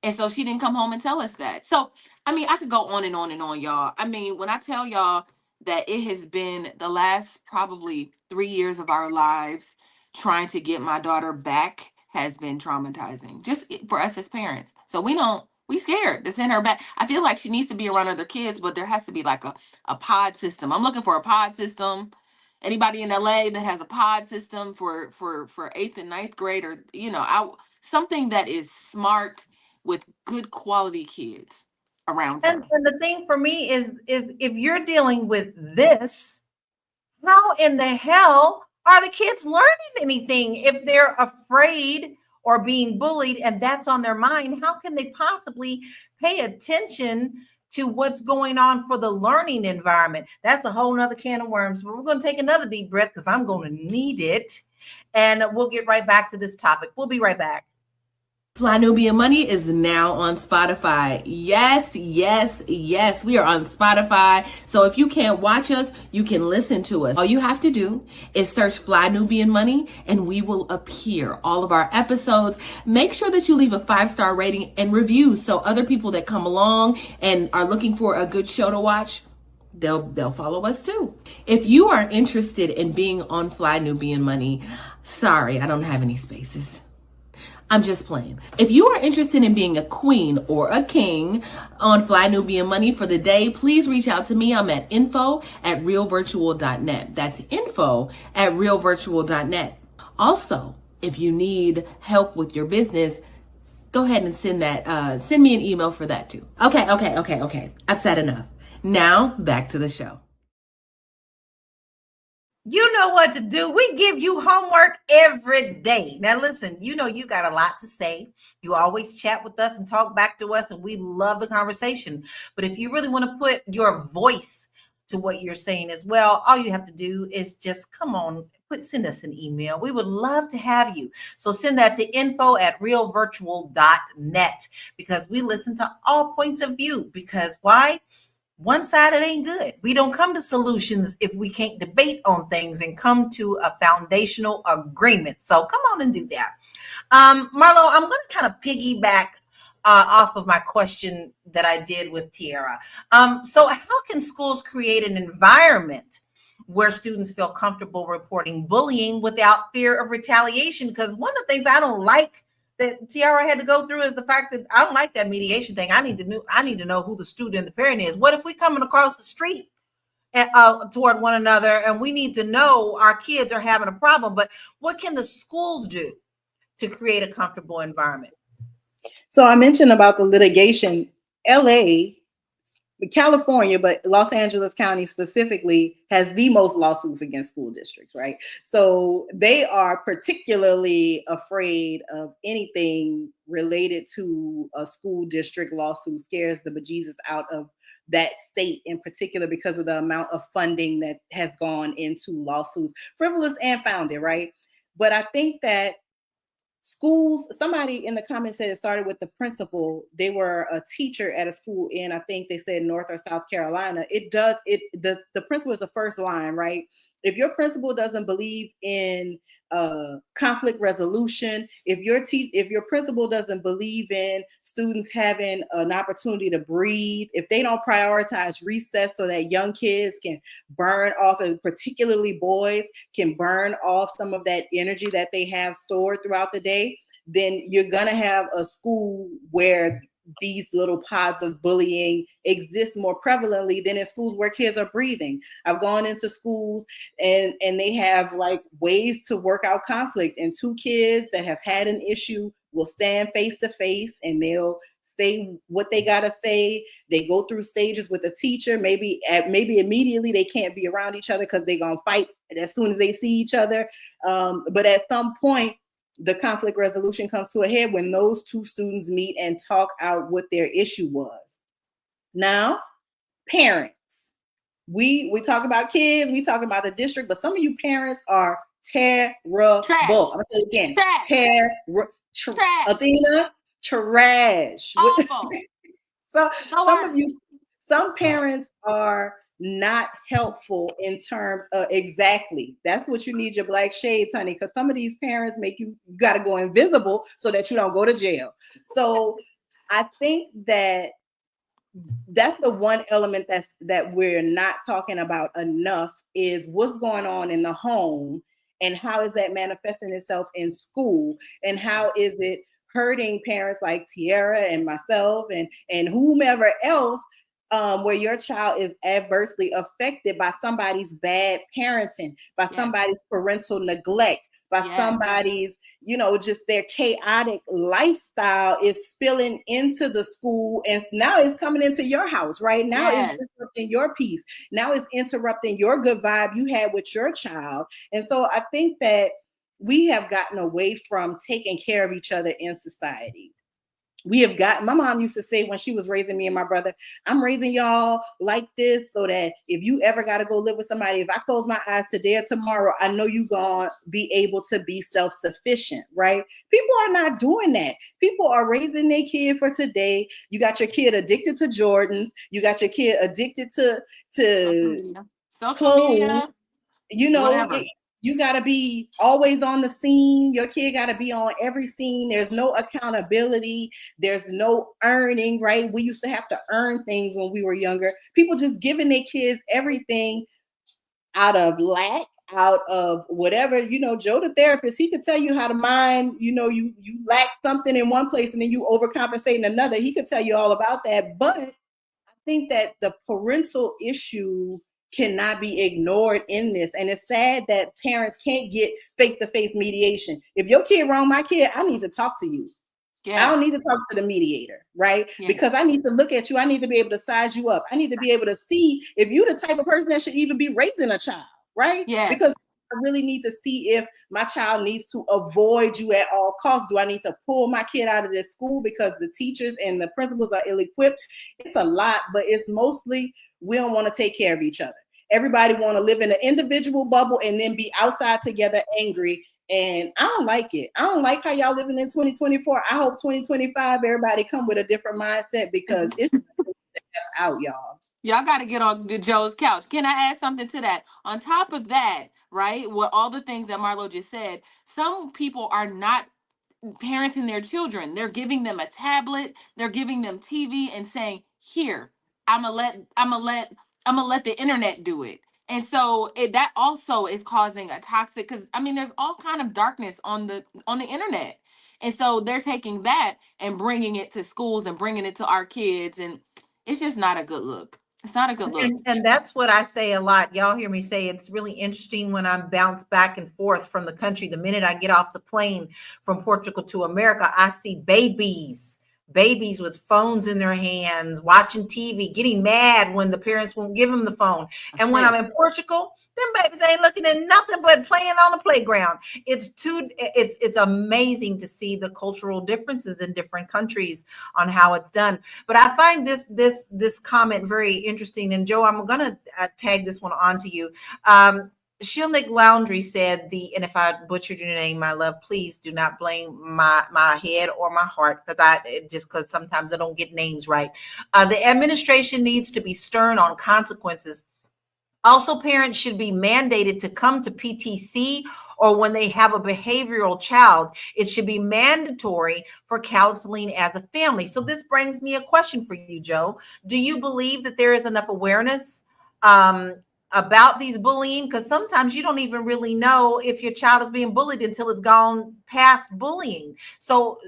And so she didn't come home and tell us that. So, I mean, I could go on and on and on, y'all. I mean, when I tell y'all that it has been the last probably 3 years of our lives trying to get my daughter back has been traumatizing just for us as parents. So we scared to send her back. I feel like she needs to be around other kids, but there has to be like a pod system. I'm looking for a pod system. Anybody in LA that has a pod system for eighth and ninth grade, or something that is smart with good quality kids around her. And the thing for me is if you're dealing with this, how in the hell are the kids learning anything if they're afraid or being bullied and that's on their mind? How can they possibly pay attention to what's going on for the learning environment? That's a whole nother can of worms, but we're going to take another deep breath because I'm going to need it. And we'll get right back to this topic. We'll be right back. Fly Nubian Money is now on Spotify. Yes, yes, yes. We are on Spotify. So if you can't watch us, you can listen to us. All you have to do is search Fly Nubian Money and we will appear. All of our episodes. Make sure that you leave a 5-star rating and review so other people that come along and are looking for a good show to watch, they'll follow us too. If you are interested in being on Fly Nubian Money, sorry, I don't have any spaces. I'm just playing. If you are interested in being a queen or a king on Fly Nubian Money for the day, please reach out to me. I'm at info@realvirtual.net. That's info@realvirtual.net. Also, if you need help with your business, go ahead and send me an email for that too. Okay. I've said enough. Now back to the show. You know what to do. We give you homework every day. Now, listen, you got a lot to say. You always chat with us and talk back to us, and we love the conversation. But if you really want to put your voice to what you're saying as well, all you have to do is just send us an email. We would love to have you. So send that to info@realvirtual.net because we listen to all points of view. Because why? One sided ain't good. We don't come to solutions if we can't debate on things and come to a foundational agreement. So come on and do that. Marlo, I'm going to kind of piggyback off of my question that I did with Tiara. So how can schools create an environment where students feel comfortable reporting bullying without fear of retaliation? Because one of the things I don't like that Tiara had to go through is the fact that I don't like that mediation thing. I need to know who the student and the parent is. What if we coming across the street toward one another and we need to know our kids are having a problem? But what can the schools do to create a comfortable environment? So I mentioned about the litigation. LA, California, but Los Angeles County specifically has the most lawsuits against school districts, right? So they are particularly afraid of anything related to a school district lawsuit. Scares the bejesus out of that state in particular because of the amount of funding that has gone into lawsuits, frivolous and founded, right? But I think that schools, somebody in the comments said it started with the principal. They were a teacher at a school in, I think they said North or South Carolina. The principal is the first line, right? If your principal doesn't believe in conflict resolution, if your principal doesn't believe in students having an opportunity to breathe, if they don't prioritize recess so that young kids can burn off, and particularly boys can burn off some of that energy that they have stored throughout the day, then you're gonna have a school where these little pods of bullying exist more prevalently than in schools where kids are breathing. I've gone into schools and they have like ways to work out conflict, and two kids that have had an issue will stand face to face and they'll say what they gotta say. They go through stages with a teacher. Maybe immediately they can't be around each other because they're gonna fight as soon as they see each other. But at some point, the conflict resolution comes to a head when those two students meet and talk out what their issue was. Now, parents, we talk about kids, we talk about the district, but some of you parents are terrible. Trash. I'm gonna say it again. Trash. Athena, trash. Awful. So No some words. of you, some parents are not helpful in terms of exactly. That's what you need your black shades, honey, because some of these parents make you got to go invisible so that you don't go to jail. So I think that that's the one element that we're not talking about enough is what's going on in the home and how is that manifesting itself in school, and how is it hurting parents like Tiara and myself and whomever else, where your child is adversely affected by somebody's bad parenting, by somebody's parental neglect, by somebody's, just their chaotic lifestyle is spilling into the school, and now it's coming into your house, right? Now it's disrupting your peace. Now it's interrupting your good vibe you had with your child. And so I think that we have gotten away from taking care of each other in society. My mom used to say when she was raising me and my brother, I'm raising y'all like this so that if you ever got to go live with somebody, if I close my eyes today or tomorrow, I know you gonna be able to be self-sufficient, right? People are not doing that. People are raising their kid for today. You got your kid addicted to Jordans. You got your kid addicted to social media, whatever. You got to be always on the scene. Your kid got to be on every scene. There's no accountability. There's no earning, right? We used to have to earn things when we were younger. People just giving their kids everything out of lack, out of whatever. Joe the therapist, he could tell you how to mind, you lack something in one place and then you overcompensate in another. He could tell you all about that. But I think that the parental issue cannot be ignored in this. And it's sad that parents can't get face-to-face mediation. If your kid wrong my kid, I need to talk to you. Yes. I don't need to talk to the mediator, right? Yes. Because I need to look at you. I need to be able to size you up. I need to be able to see if you're the type of person that should even be raising a child, right? Yes. Because I really need to see if my child needs to avoid you at all costs. Do I need to pull my kid out of this school because the teachers and the principals are ill-equipped? It's a lot, but it's mostly we don't want to take care of each other. Everybody want to live in an individual bubble and then be outside together angry. And I don't like it. I don't like how y'all living in 2024. I hope 2025, everybody come with a different mindset because it's out, y'all. Y'all got to get on Joe's couch. Can I add something to that? On top of that, right, with all the things that Marlo just said, some people are not parenting their children. They're giving them a tablet. They're giving them TV and saying, here, I'm gonna let the internet do it. And so that also is causing a toxic, because there's all kind of darkness on the internet. And so they're taking that and bringing it to schools and bringing it to our kids. And it's just not a good look. It's not a good look. And that's what I say a lot. Y'all hear me say it's really interesting when I'm bounced back and forth from the country. The minute I get off the plane from Portugal to America, I see babies with phones in their hands, watching TV, getting mad when the parents won't give them the phone. And when I'm in Portugal, them babies ain't looking at nothing but playing on the playground. It's amazing to see the cultural differences in different countries on how it's done. But I find this comment very interesting. And Joe, I'm going to tag this one onto you. Shilnick Laundry said and if I butchered your name, my love, please do not blame my head or my heart, because sometimes I don't get names right. The administration needs to be stern on consequences. Also, parents should be mandated to come to PTC, or when they have a behavioral child, it should be mandatory for counseling as a family. So this brings me a question for you, Joe. Do you believe that there is enough awareness about these bullying? Because sometimes you don't even really know if your child is being bullied until it's gone past bullying. So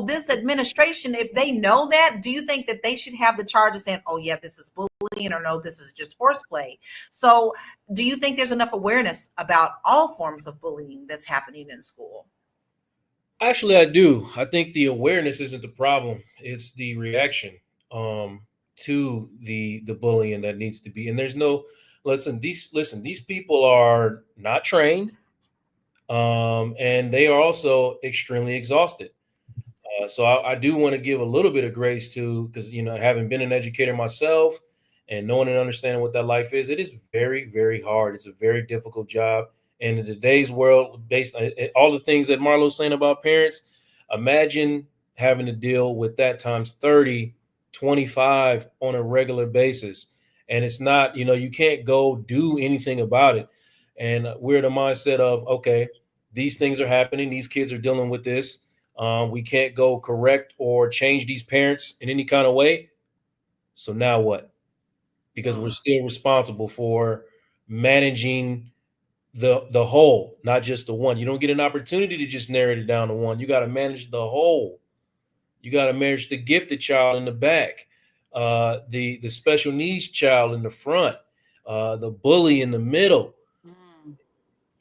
this administration, if they know that, do you think that they should have the charge of saying, oh yeah, this is bullying, or no, this is just horseplay? So do you think there's enough awareness about all forms of bullying that's happening in school? Actually, I do. I think the awareness isn't the problem. It's the reaction to the bullying that needs to be. And there's no these people are not trained, and they are also extremely exhausted. So I do want to give a little bit of grace to, because having been an educator myself and knowing and understanding what that life is, it is very, very hard. It's a very difficult job. And in today's world, based on all the things that Marlo's saying about parents, imagine having to deal with that times 30, 25 on a regular basis. And it's not, you can't go do anything about it. And we're in the mindset of, okay, these things are happening. These kids are dealing with this. We can't go correct or change these parents in any kind of way. So now what? Because we're still responsible for managing the whole, not just the one. You don't get an opportunity to just narrow it down to one. You got to manage the whole. You got to manage the gifted child in the back, the special needs child in the front, the bully in the middle.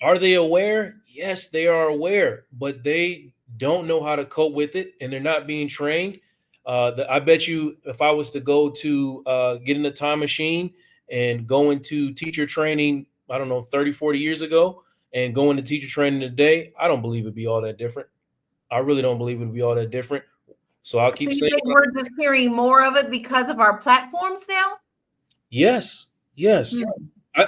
Are they aware? Yes, they are aware, but they don't know how to cope with it, and they're not being trained. I bet you if I was to go to get in a time machine and go into teacher training, I don't know, 30, 40 years ago, and go into teacher training today, I don't believe it'd be all that different. I really don't believe it'd be all that different. So I'll keep saying we're just hearing more of it because of our platforms now? Yes.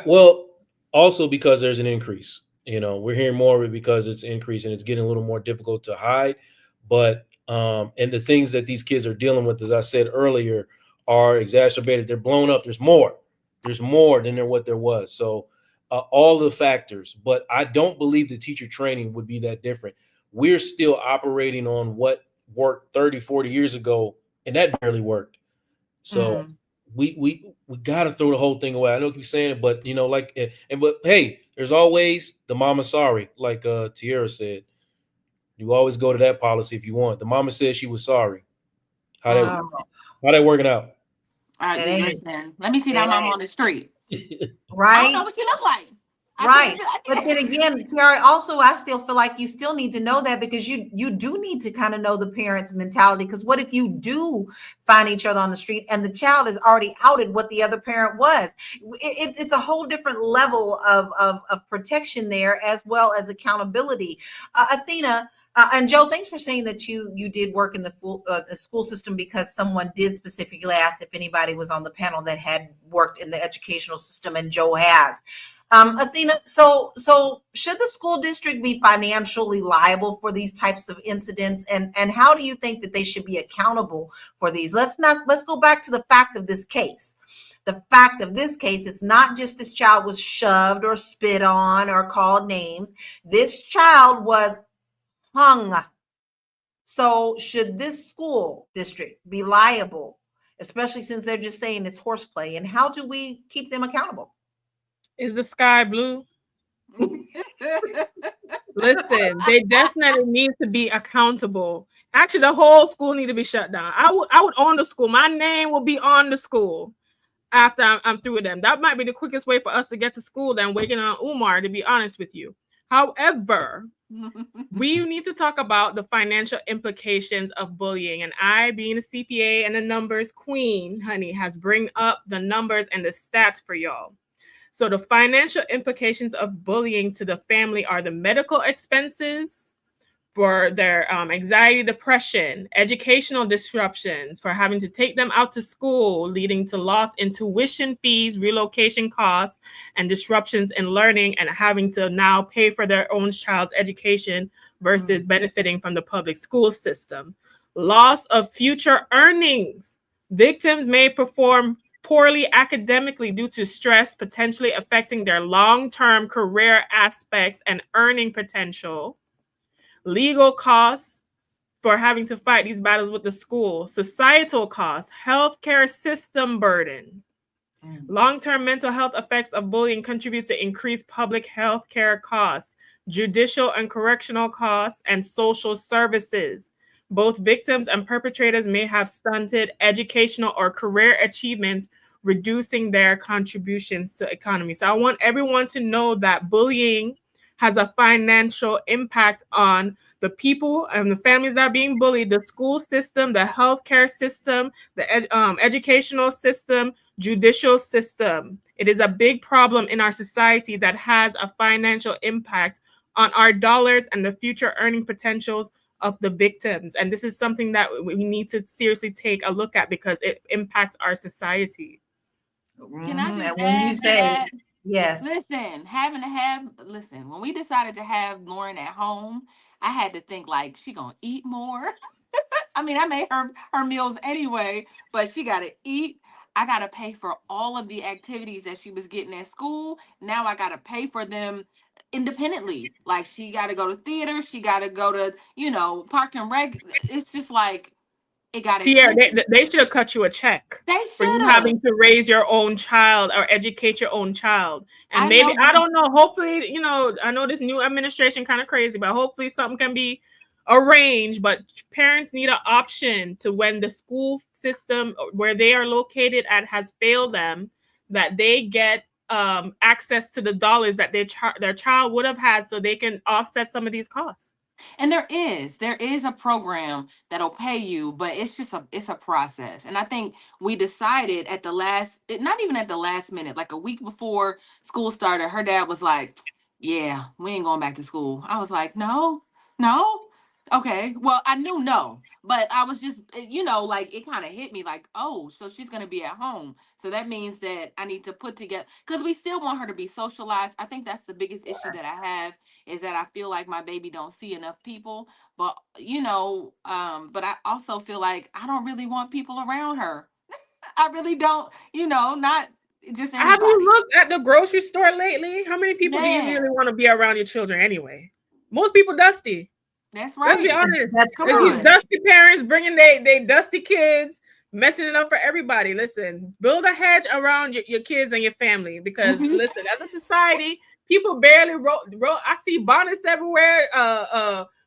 Well, also because there's an increase. We're hearing more of it because it's increasing. It's getting a little more difficult to hide. But and the things that these kids are dealing with, as I said earlier, are exacerbated. They're blown up. There's more than what there was. So all the factors. But I don't believe the teacher training would be that different. We're still operating on what worked 30, 40 years ago, and that barely worked. So we got to throw the whole thing away. I know I keep saying it, but but hey, there's always the mama sorry, like Tiara said. You always go to that policy if you want. The mama said she was sorry. How that working out? Listen, let me see that mama on the street. Right? I don't know what she look like. Right. But then again, Tiara, also, I still feel like you still need to know that, because you do need to kind of know the parents' mentality. Because what if you do find each other on the street and the child has already outed what the other parent was? It's a whole different level of protection there, as well as accountability. Athena, and Joe, thanks for saying that you did work in the school system, because someone did specifically ask if anybody was on the panel that had worked in the educational system, and Joe has. Athena, so should the school district be financially liable for these types of incidents, and how do you think that they should be accountable for these? Let's go back to the fact of this case. The fact of this case is not just this child was shoved or spit on or called names. This child was hung. So should this school district be liable, especially since they're just saying it's horseplay? And how do we keep them accountable? Is the sky blue? Listen, they definitely need to be accountable. Actually, the whole school need to be shut down. I would own the school. My name will be on the school after I'm through with them. That might be the quickest way for us to get to school than waiting on Umar, to be honest with you. However, we need to talk about the financial implications of bullying. And I, being a CPA and a numbers queen, honey, has bring up the numbers and the stats for y'all. So the financial implications of bullying to the family are the medical expenses for their anxiety, depression, educational disruptions, for having to take them out to school, leading to loss in tuition fees, relocation costs, and disruptions in learning, and having to now pay for their own child's education versus benefiting from the public school system. Loss of future earnings. Victims may perform poorly academically due to stress, potentially affecting their long-term career aspects and earning potential. Legal costs for having to fight these battles with the school. Societal costs, healthcare system burden. Long-term mental health effects of bullying contribute to increased public health care costs, judicial and correctional costs, and social services. Both victims and perpetrators may have stunted educational or career achievements, reducing their contributions to economy. So I want everyone to know that bullying has a financial impact on the people and the families that are being bullied, the school system, the healthcare system, the educational system, judicial system. It is a big problem in our society that has a financial impact on our dollars and the future earning potentials of the victims. And this is something that we need to seriously take a look at because it impacts our society. Can I just And when you add to say, that? yes, Listen, when we decided to have Lauren at home, I had to think like she gonna eat more. I mean, I made her meals anyway, but she gotta eat. I gotta pay for all of the activities that she was getting at school. Now I gotta pay for them independently. Like she gotta go to theater, she gotta go to, park and rec. It's just like it got Tierra, expensive. they should have cut you a check They for you should have. having to raise your own child or educate your own child. And I maybe, know I them. don't know, hopefully, I know this new administration kind of crazy, but hopefully something can be arranged. But parents need an option to when the school system where they are located at has failed them, that they get access to the dollars that their child would have had so they can offset some of these costs. And there is a program that'll pay you, but it's a process. And I think we decided not even at the last minute, like a week before school started, her dad was like, yeah, we ain't going back to school. I was like, no. Okay. Well, I knew no, but I was just, like it kind of hit me like, oh, so she's going to be at home. So that means that I need to put together, because we still want her to be socialized. I think that's the biggest issue that I have, is that I feel like my baby don't see enough people, but but I also feel like I don't really want people around her. I really don't, not just Have you anybody. looked at the grocery store lately? How many people do you Man, really want to be around your children anyway? Most people dusty. that's Let's be right. honest. that's Come It's these on. dusty parents bringing they dusty kids, messing it up for everybody. Listen, build a hedge around your kids and your family because listen, as a society, people barely roll. I see bonnets everywhere,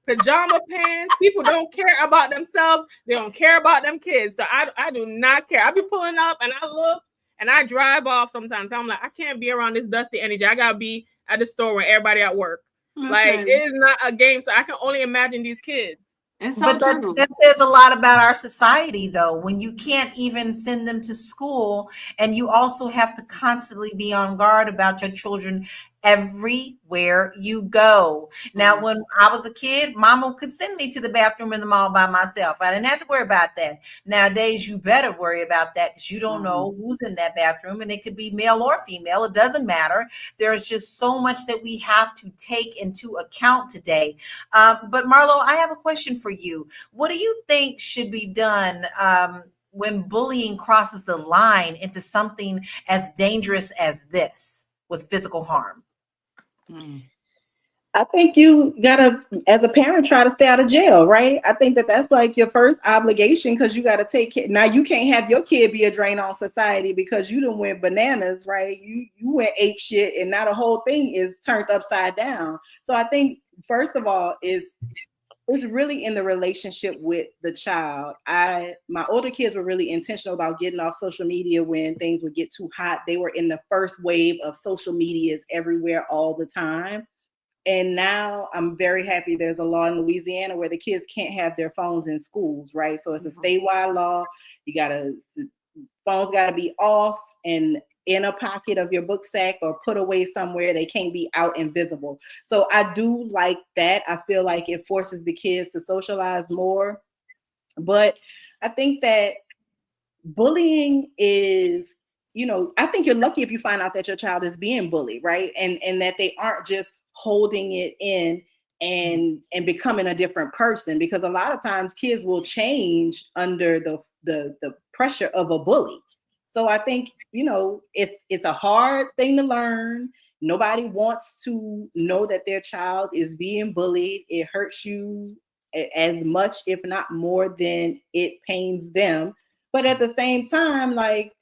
pajama pants. People don't care about themselves. They don't care about them kids. So I do not care. I be pulling up and I look and I drive off sometimes. I'm like, I can't be around this dusty energy. I gotta be at the store when everybody at work. Like, Listen, it is not a game, so I can only imagine these kids. it's so but true. that says a lot about our society, though, when you can't even send them to school and you also have to constantly be on guard about your children everywhere you go. Now, when I was a kid, mama could send me to the bathroom in the mall by myself. I didn't have to worry about that. Nowadays, you better worry about that because you don't know who's in that bathroom, and it could be male or female. It doesn't matter. There's just so much that we have to take into account today. But Marlo, I have a question for you. What do you think should be done when bullying crosses the line into something as dangerous as this with physical harm? I think you gotta, as a parent, try to stay out of jail, right? I think that's like your first obligation because you gotta take care. Now you can't have your kid be a drain on society because you done went bananas, right? You went ape shit, and now the whole thing is turned upside down. So I think first of all it's really in the relationship with the child. My older kids were really intentional about getting off social media when things would get too hot. They were in the first wave of social medias everywhere all the time. And now I'm very happy there's a law in Louisiana where the kids can't have their phones in schools, right? So it's a statewide law. Phones gotta be off and in a pocket of your book sack or put away somewhere. They can't be out and visible. So I do like that. I feel like it forces the kids to socialize more. But I think that bullying is, I think you're lucky if you find out that your child is being bullied, right? And that they aren't just holding it in and becoming a different person, because a lot of times kids will change under the pressure of a bully. So I think, it's a hard thing to learn. Nobody wants to know that their child is being bullied. It hurts you as much, if not more, than it pains them. But at the same time, like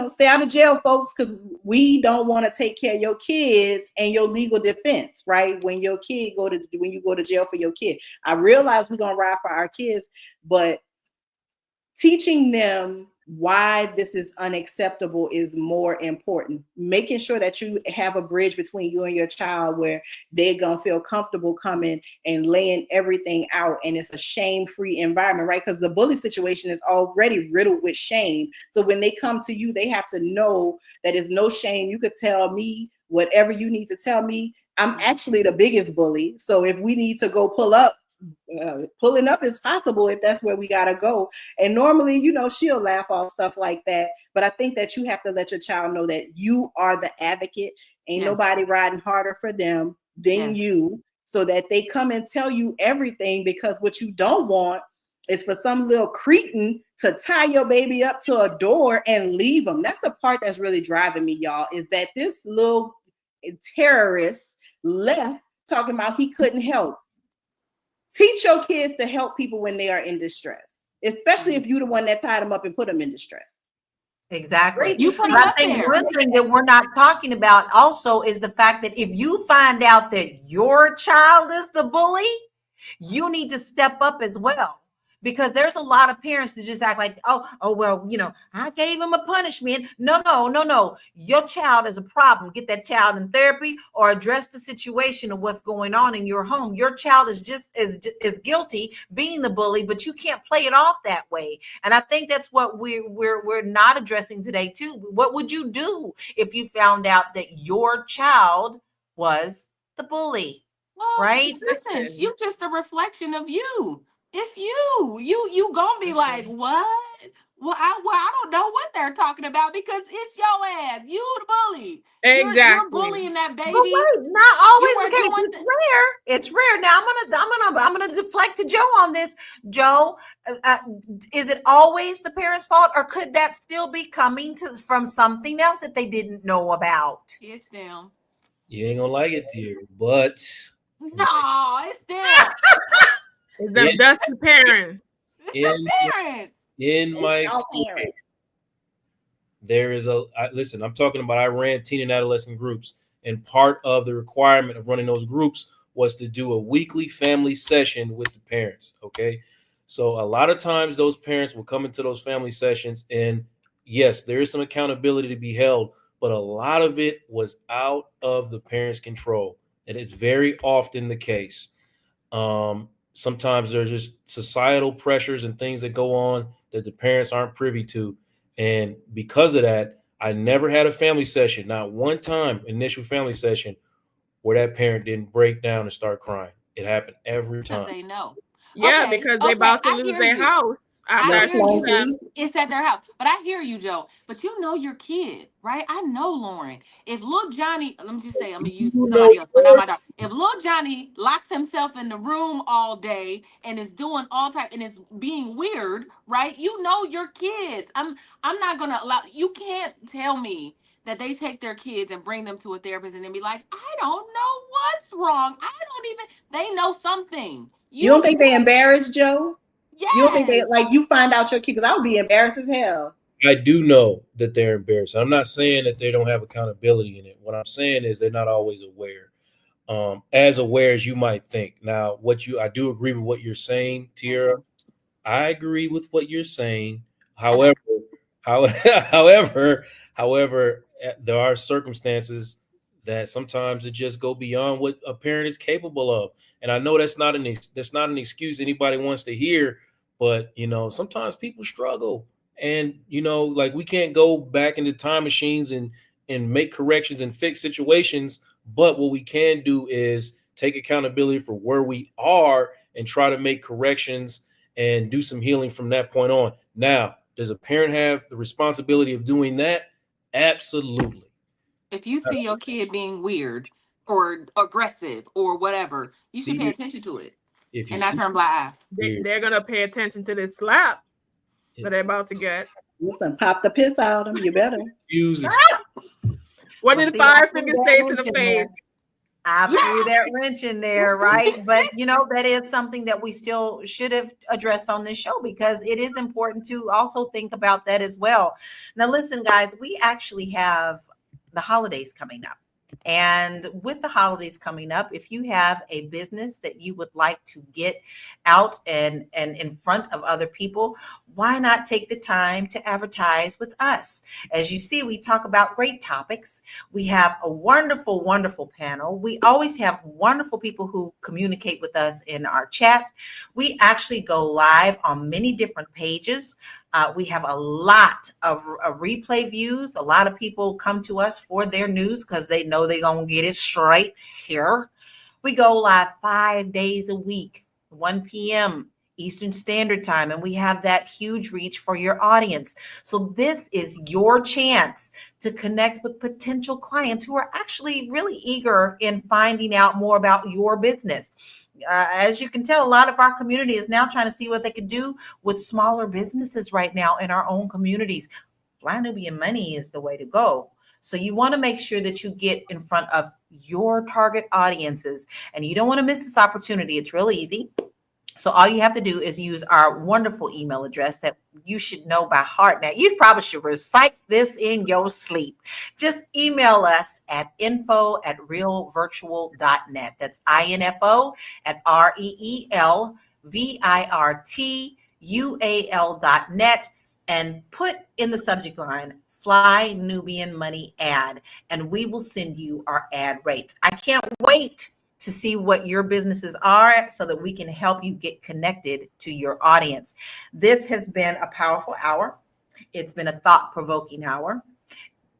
stay out of jail, folks, because we don't want to take care of your kids and your legal defense, right? When you go to jail for your kid. I realize we're gonna ride for our kids, but teaching them why this is unacceptable is more important. Making sure that you have a bridge between you and your child where they're gonna feel comfortable coming and laying everything out, and it's a shame-free environment, right? Because the bully situation is already riddled with shame. So when they come to you, they have to know that there's no shame. You could tell me whatever you need to tell me. I'm actually the biggest bully. So if we need to go pulling up is possible if that's where we gotta go. And normally, she'll laugh off stuff like that. But I think that you have to let your child know that you are the advocate. Ain't nobody riding harder for them than you, so that they come and tell you everything, because what you don't want is for some little cretin to tie your baby up to a door and leave them. That's the part that's really driving me, y'all, is that this little terrorist left talking about he couldn't help. Teach your kids to help people when they are in distress, especially if you're the one that tied them up and put them in distress. Exactly. You put them I up think there. one thing that we're not talking about also is the fact that if you find out that your child is the bully, you need to step up as well. Because there's a lot of parents that just act like, well, I gave him a punishment. No. Your child is a problem. Get that child in therapy or address the situation of what's going on in your home. Your child is just as guilty being the bully, but you can't play it off that way. And I think that's what we're not addressing today too. What would you do if you found out that your child was the bully? Well, right? Listen, you just a reflection of you. It's you. You gonna be like, what? Well, I don't know what they're talking about because it's your ass. You the bully. Exactly. You're bullying that baby. But wait, not always the case. doing It's rare. It's rare. Now I'm gonna deflect to Joe on this. Joe, is it always the parents' fault, or could that still be coming from something else that they didn't know about? It's them. You ain't gonna like it, dear, but No, it's them. It's them dusty parents. It's the parents. In my there is listen, I'm talking about, I ran teen and adolescent groups, and part of the requirement of running those groups was to do a weekly family session with the parents. Okay. So a lot of times those parents will come into those family sessions, and yes, there is some accountability to be held, but a lot of it was out of the parents' control. And it's very often the case. Sometimes there's just societal pressures and things that go on that the parents aren't privy to. And because of that, I never had a family session, not one time, initial family session, where that parent didn't break down and start crying. It happened every time. Because they know. Yeah, because they're about to lose their house. It's at their house. But I hear you, Joe. But you know your kid, right? I know Lauren. If little Johnny, let me just say, I'm going to use somebody else, but not my daughter. If little Johnny locks himself in the room all day and is doing all type and is being weird, right? You know your kids. I'm not going to allow, you can't tell me that they take their kids and bring them to a therapist and then be like, I don't know what's wrong. They know something. You don't think they embarrassed, Joe? Yes. You don't think they, like, you find out your kid, because I would be embarrassed as hell. I do know that they're embarrassed. I'm not saying that they don't have accountability in it. What I'm saying is they're not always aware, as aware as you might think. Now, I do agree with what you're saying, Tiara. I agree with what you're saying. However, there are circumstances that sometimes it just go beyond what a parent is capable of. And I know that's not an excuse anybody wants to hear, but sometimes people struggle, and like, we can't go back into time machines and make corrections and fix situations. But what we can do is take accountability for where we are and try to make corrections and do some healing from that point on. Now, does a parent have the responsibility of doing that? Absolutely. If you see your kid being weird or aggressive or whatever, you should pay attention to it and not turn blind eye. They're going to pay attention to this slap that they're about to get. Listen, pop the piss out of them. You better. What did the 5 fingers say to the face? I threw that wrench in there, right? But that is something that we still should have addressed on this show because it is important to also think about that as well. Now, listen, guys, we actually have the holidays coming up. And with the holidays coming up, if you have a business that you would like to get out and in front of other people, why not take the time to advertise with us? As you see, we talk about great topics. We have a wonderful, wonderful panel. We always have wonderful people who communicate with us in our chats. We actually go live on many different pages. We have a lot of replay views. A lot of people come to us for their news because they know they're going to get it straight here. We go live 5 days a week, 1 p.m. Eastern Standard Time, and we have that huge reach for your audience. So this is your chance to connect with potential clients who are actually really eager in finding out more about your business. As you can tell, a lot of our community is now trying to see what they can do with smaller businesses right now in our own communities. Fly Nubian Money is the way to go. So you want to make sure that you get in front of your target audiences, and you don't want to miss this opportunity. It's really easy. So all you have to do is use our wonderful email address that you should know by heart. Now, you probably should recite this in your sleep. Just email us at info@realvirtual.net. That's info@REELVIRTUAL.net, and put in the subject line Fly Nubian Money ad, and we will send you our ad rates. I can't wait to see what your businesses are so that we can help you get connected to your audience. This has been a powerful hour. It's been a thought-provoking hour.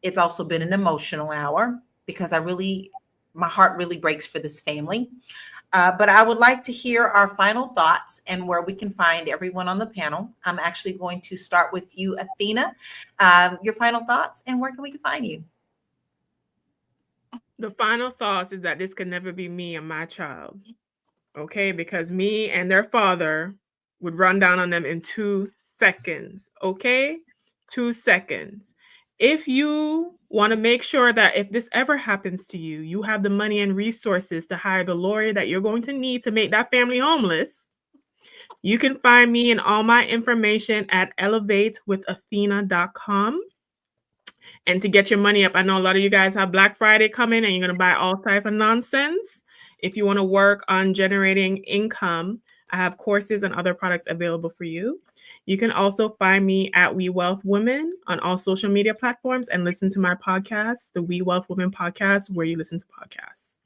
It's also been an emotional hour because my heart really breaks for this family. But I would like to hear our final thoughts and where we can find everyone on the panel. I'm actually going to start with you, Athena. Your final thoughts and where can we find you? The final thoughts is that this could never be me and my child. Okay, because me and their father would run down on them in 2 seconds. Okay, 2 seconds. If you want to make sure that if this ever happens to you, you have the money and resources to hire the lawyer that you're going to need to make that family homeless, you can find me and all my information at elevatewithathena.com. And to get your money up, I know a lot of you guys have Black Friday coming and you're going to buy all type of nonsense. If you want to work on generating income, I have courses and other products available for you. You can also find me at We Wealth Women on all social media platforms and listen to my podcast, the We Wealth Women podcast, where you listen to podcasts.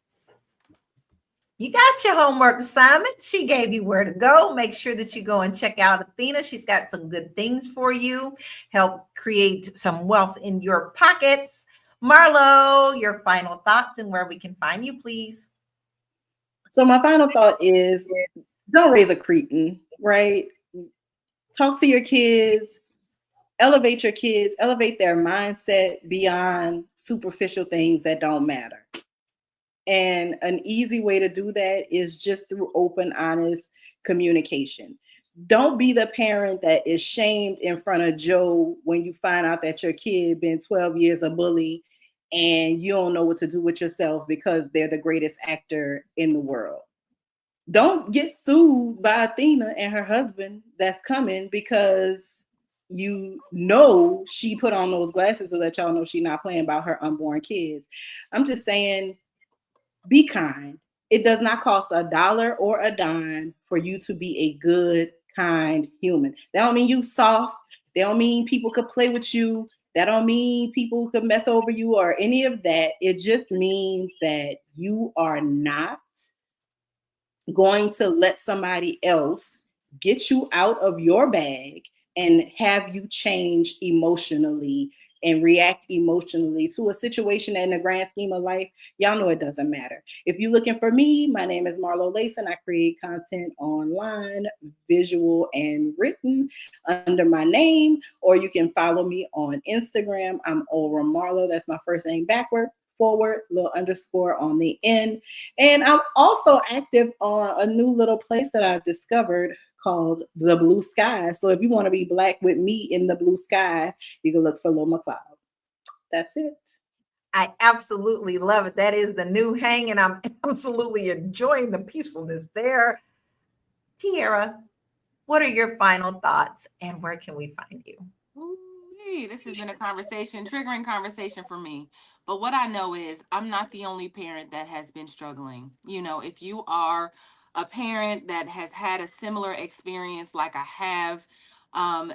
You got your homework assignment. She gave you where to go. Make sure that you go and check out Athena. She's got some good things for you. Help create some wealth in your pockets. Marlo, your final thoughts and where we can find you, please. So my final thought is don't raise a cretin, right? Talk to your kids, elevate their mindset beyond superficial things that don't matter. And an easy way to do that is just through open, honest communication. Don't be the parent that is shamed in front of Joe when you find out that your kid been 12 years a bully and you don't know what to do with yourself because they're the greatest actor in the world. Don't get sued by Athena and her husband that's coming because you know she put on those glasses to let y'all know she's not playing about her unborn kids. I'm just saying, be kind. It does not cost $1 or a dime for you to be a good, kind human. That don't mean you soft. That don't mean people could play with you. That don't mean people could mess over you or any of that. It just means that you are not going to let somebody else get you out of your bag and have you change emotionally and react emotionally to a situation that in the grand scheme of life, y'all know it doesn't matter. If you're looking for me, my name is Marlo Layson. I create content online, visual and written under my name, or you can follow me on Instagram. I'm Aura Marlo. That's my first name backward, forward, little underscore on the end. And I'm also active on a new little place that I've discovered called The Blue Sky. So if you want to be Black with me in the blue sky, you can look for Lil McLeod. That's it. I absolutely love it. That is the new hang, and I'm absolutely enjoying the peacefulness there. Tiara, what are your final thoughts and where can we find you? Ooh-wee, this has been a conversation, triggering conversation for me. But what I know is I'm not the only parent that has been struggling. You know, if you are a parent that has had a similar experience like I have,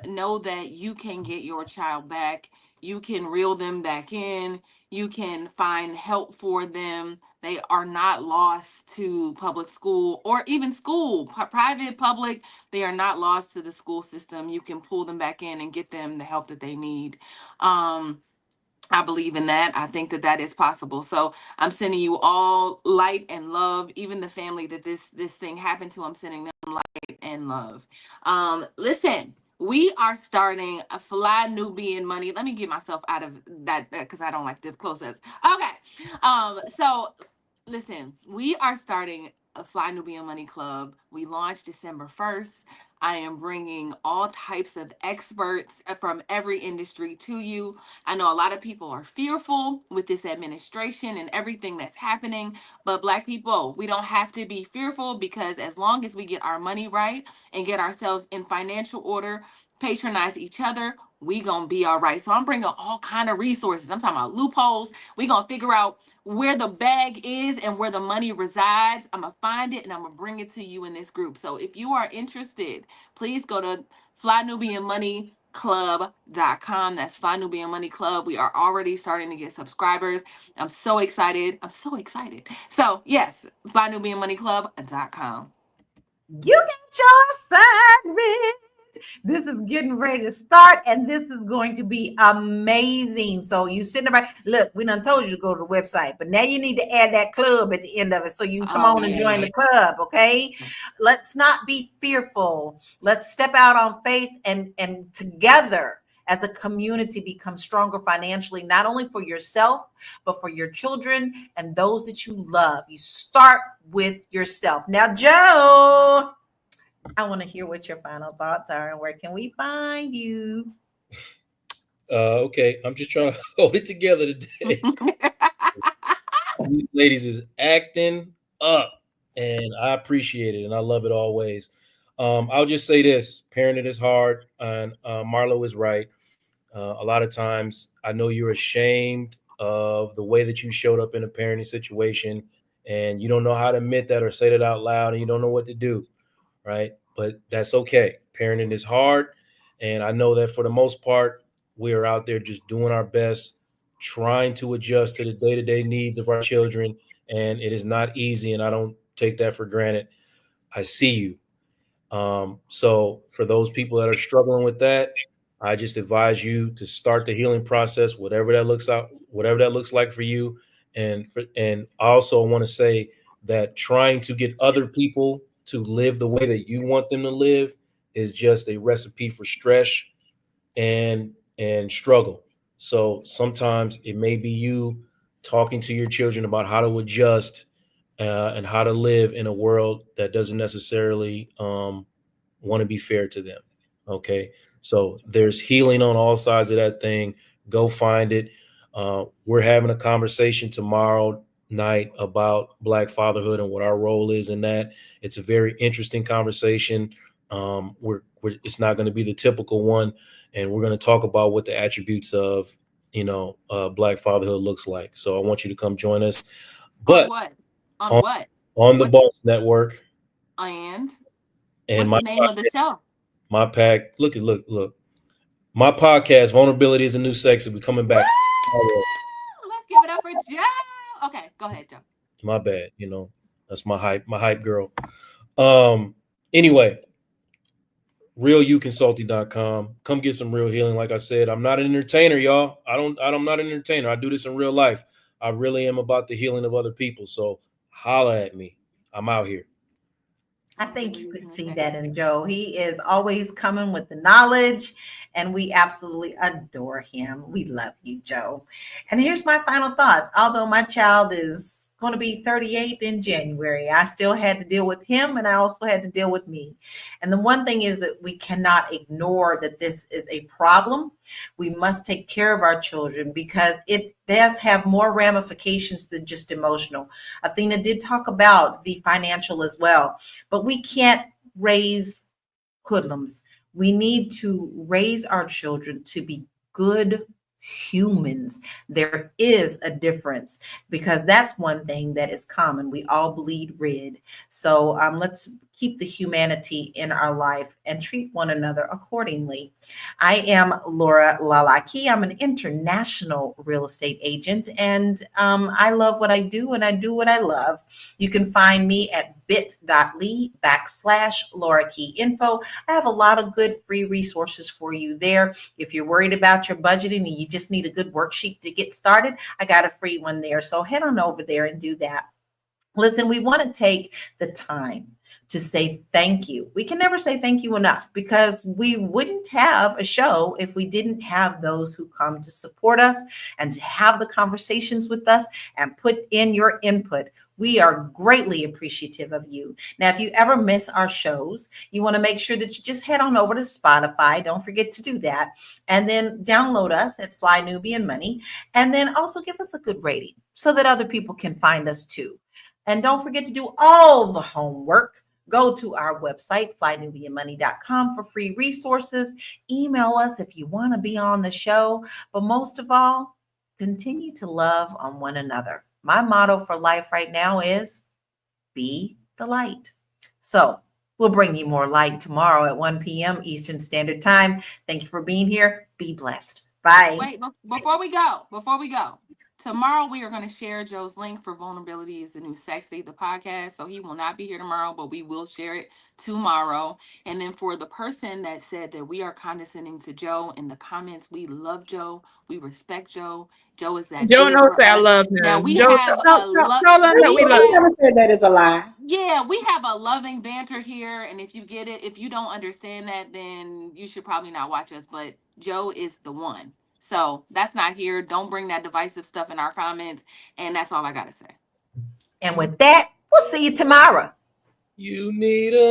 know that you can get your child back. You can reel them back in. You can find help for them. They are not lost to public school or even school, private, public. They are not lost to the school system. You can pull them back in and get them the help that they need. I believe in that. I think that that is possible. So I'm sending you all light and love. Even the family that this thing happened to, I'm sending them light and love. Listen, we are starting a Fly Nubian Money. Let me get myself out of that because I don't like to close this. Okay. So listen, we are starting a Fly Nubian Money Club. We launched December 1st. I am bringing all types of experts from every industry to you. I know a lot of people are fearful with this administration and everything that's happening, but Black people, we don't have to be fearful because as long as we get our money right and get ourselves in financial order, patronize each other, we gonna be all right. So I'm bringing all kind of resources. I'm talking about loopholes. We gonna figure out where the bag is and where the money resides. I'm gonna find it and I'm gonna bring it to you in this group. So if you are interested, please go to Fly Nubian Money Club.com. That's Fly Nubian Money Club. We are already starting to get subscribers. I'm so excited. I'm so excited. So yes, Fly Nubian Money Club.com. You got your assignment. This is getting ready to start, and this is going to be amazing. So you sitting there, look, we done told you to go to the website, but now you need to add that club at the end of it so you can come on and join the club, okay? Let's not be fearful. Let's step out on faith and together as a community become stronger financially, not only for yourself, but for your children and those that you love. You start with yourself. Now, Joe, I want to hear what your final thoughts are and where can we find you? Okay, I'm just trying to hold it together today. These ladies is acting up, and I appreciate it, and I love it always. I'll just say this: parenting is hard, and Marlo is right. A lot of times, I know you're ashamed of the way that you showed up in a parenting situation, and you don't know how to admit that or say that out loud, and you don't know what to do, right? But that's okay. Parenting is hard, and I know that for the most part, we are out there just doing our best, trying to adjust to the day-to-day needs of our children, and it is not easy, and I don't take that for granted. I see you. So for those people that are struggling with that, I just advise you to start the healing process, whatever that looks like for you. And I also want to say that trying to get other people to live the way that you want them to live is just a recipe for stress and struggle. So sometimes it may be you talking to your children about how to adjust and how to live in a world that doesn't necessarily want to be fair to them. Okay. So there's healing on all sides of that thing. Go find it. We're having a conversation tomorrow night about Black fatherhood and what our role is in that. It's a very interesting conversation. It's not going to be the typical one, and we're going to talk about what the attributes of Black fatherhood looks like. So I want you to come join us. But on what? On the Boss Network. And what's the name of the show? My pack. Look. My podcast, Vulnerability is a New Sexy. We're coming back. Let's give it up for Joe. Okay, go ahead, Joe. My bad. That's my hype girl. Anyway, realuconsulting.com. Come get some real healing. Like I said, I'm not an entertainer, y'all. I'm not an entertainer. I do this in real life. I really am about the healing of other people. So holla at me. I'm out here. I think you could see that in Joe. He is always coming with the knowledge, and we absolutely adore him. We love you, Joe. And here's my final thoughts. Although my child is going to be 38 in January. I still had to deal with him, and I also had to deal with me. And the one thing is that we cannot ignore that this is a problem. We must take care of our children because it does have more ramifications than just emotional. Athena did talk about the financial as well, but we can't raise hoodlums. We need to raise our children to be good humans. There is a difference because that's one thing that is common. We all bleed red. So let's keep the humanity in our life and treat one another accordingly. I am Laura Lalaki. I'm an international real estate agent, and I love what I do, and I do what I love. You can find me at bit.ly/Laura Key Info. I have a lot of good free resources for you there. If you're worried about your budgeting and you just need a good worksheet to get started, I got a free one there. So head on over there and do that. Listen, we want to take the time to say thank you. We can never say thank you enough because we wouldn't have a show if we didn't have those who come to support us and to have the conversations with us and put in your input. We are greatly appreciative of you. Now, if you ever miss our shows, you want to make sure that you just head on over to Spotify. Don't forget to do that. And then download us at Fly Nubian Money. And then also give us a good rating so that other people can find us too. And don't forget to do all the homework. Go to our website, flynubianmoney.com, for free resources. Email us if you want to be on the show. But most of all, continue to love on one another. My motto for life right now is be the light. So we'll bring you more light tomorrow at 1 p.m. Eastern Standard Time. Thank you for being here. Be blessed. Bye. Wait, before we go, tomorrow we are going to share Joe's link for Vulnerability is the New Sexy, the podcast. So he will not be here tomorrow, but we will share it tomorrow. And then for the person that said that we are condescending to Joe in the comments, we love Joe. We respect Joe. Joe is that. Joe knows that I love him. Now we Joe, have tell him that we love him. Never said that is a lie. Yeah, we have a loving banter here. And if you get it, if you don't understand that, then you should probably not watch us. But Joe is the one. So that's not here. Don't bring that divisive stuff in our comments. And that's all I got to say. And with that, we'll see you tomorrow. You need a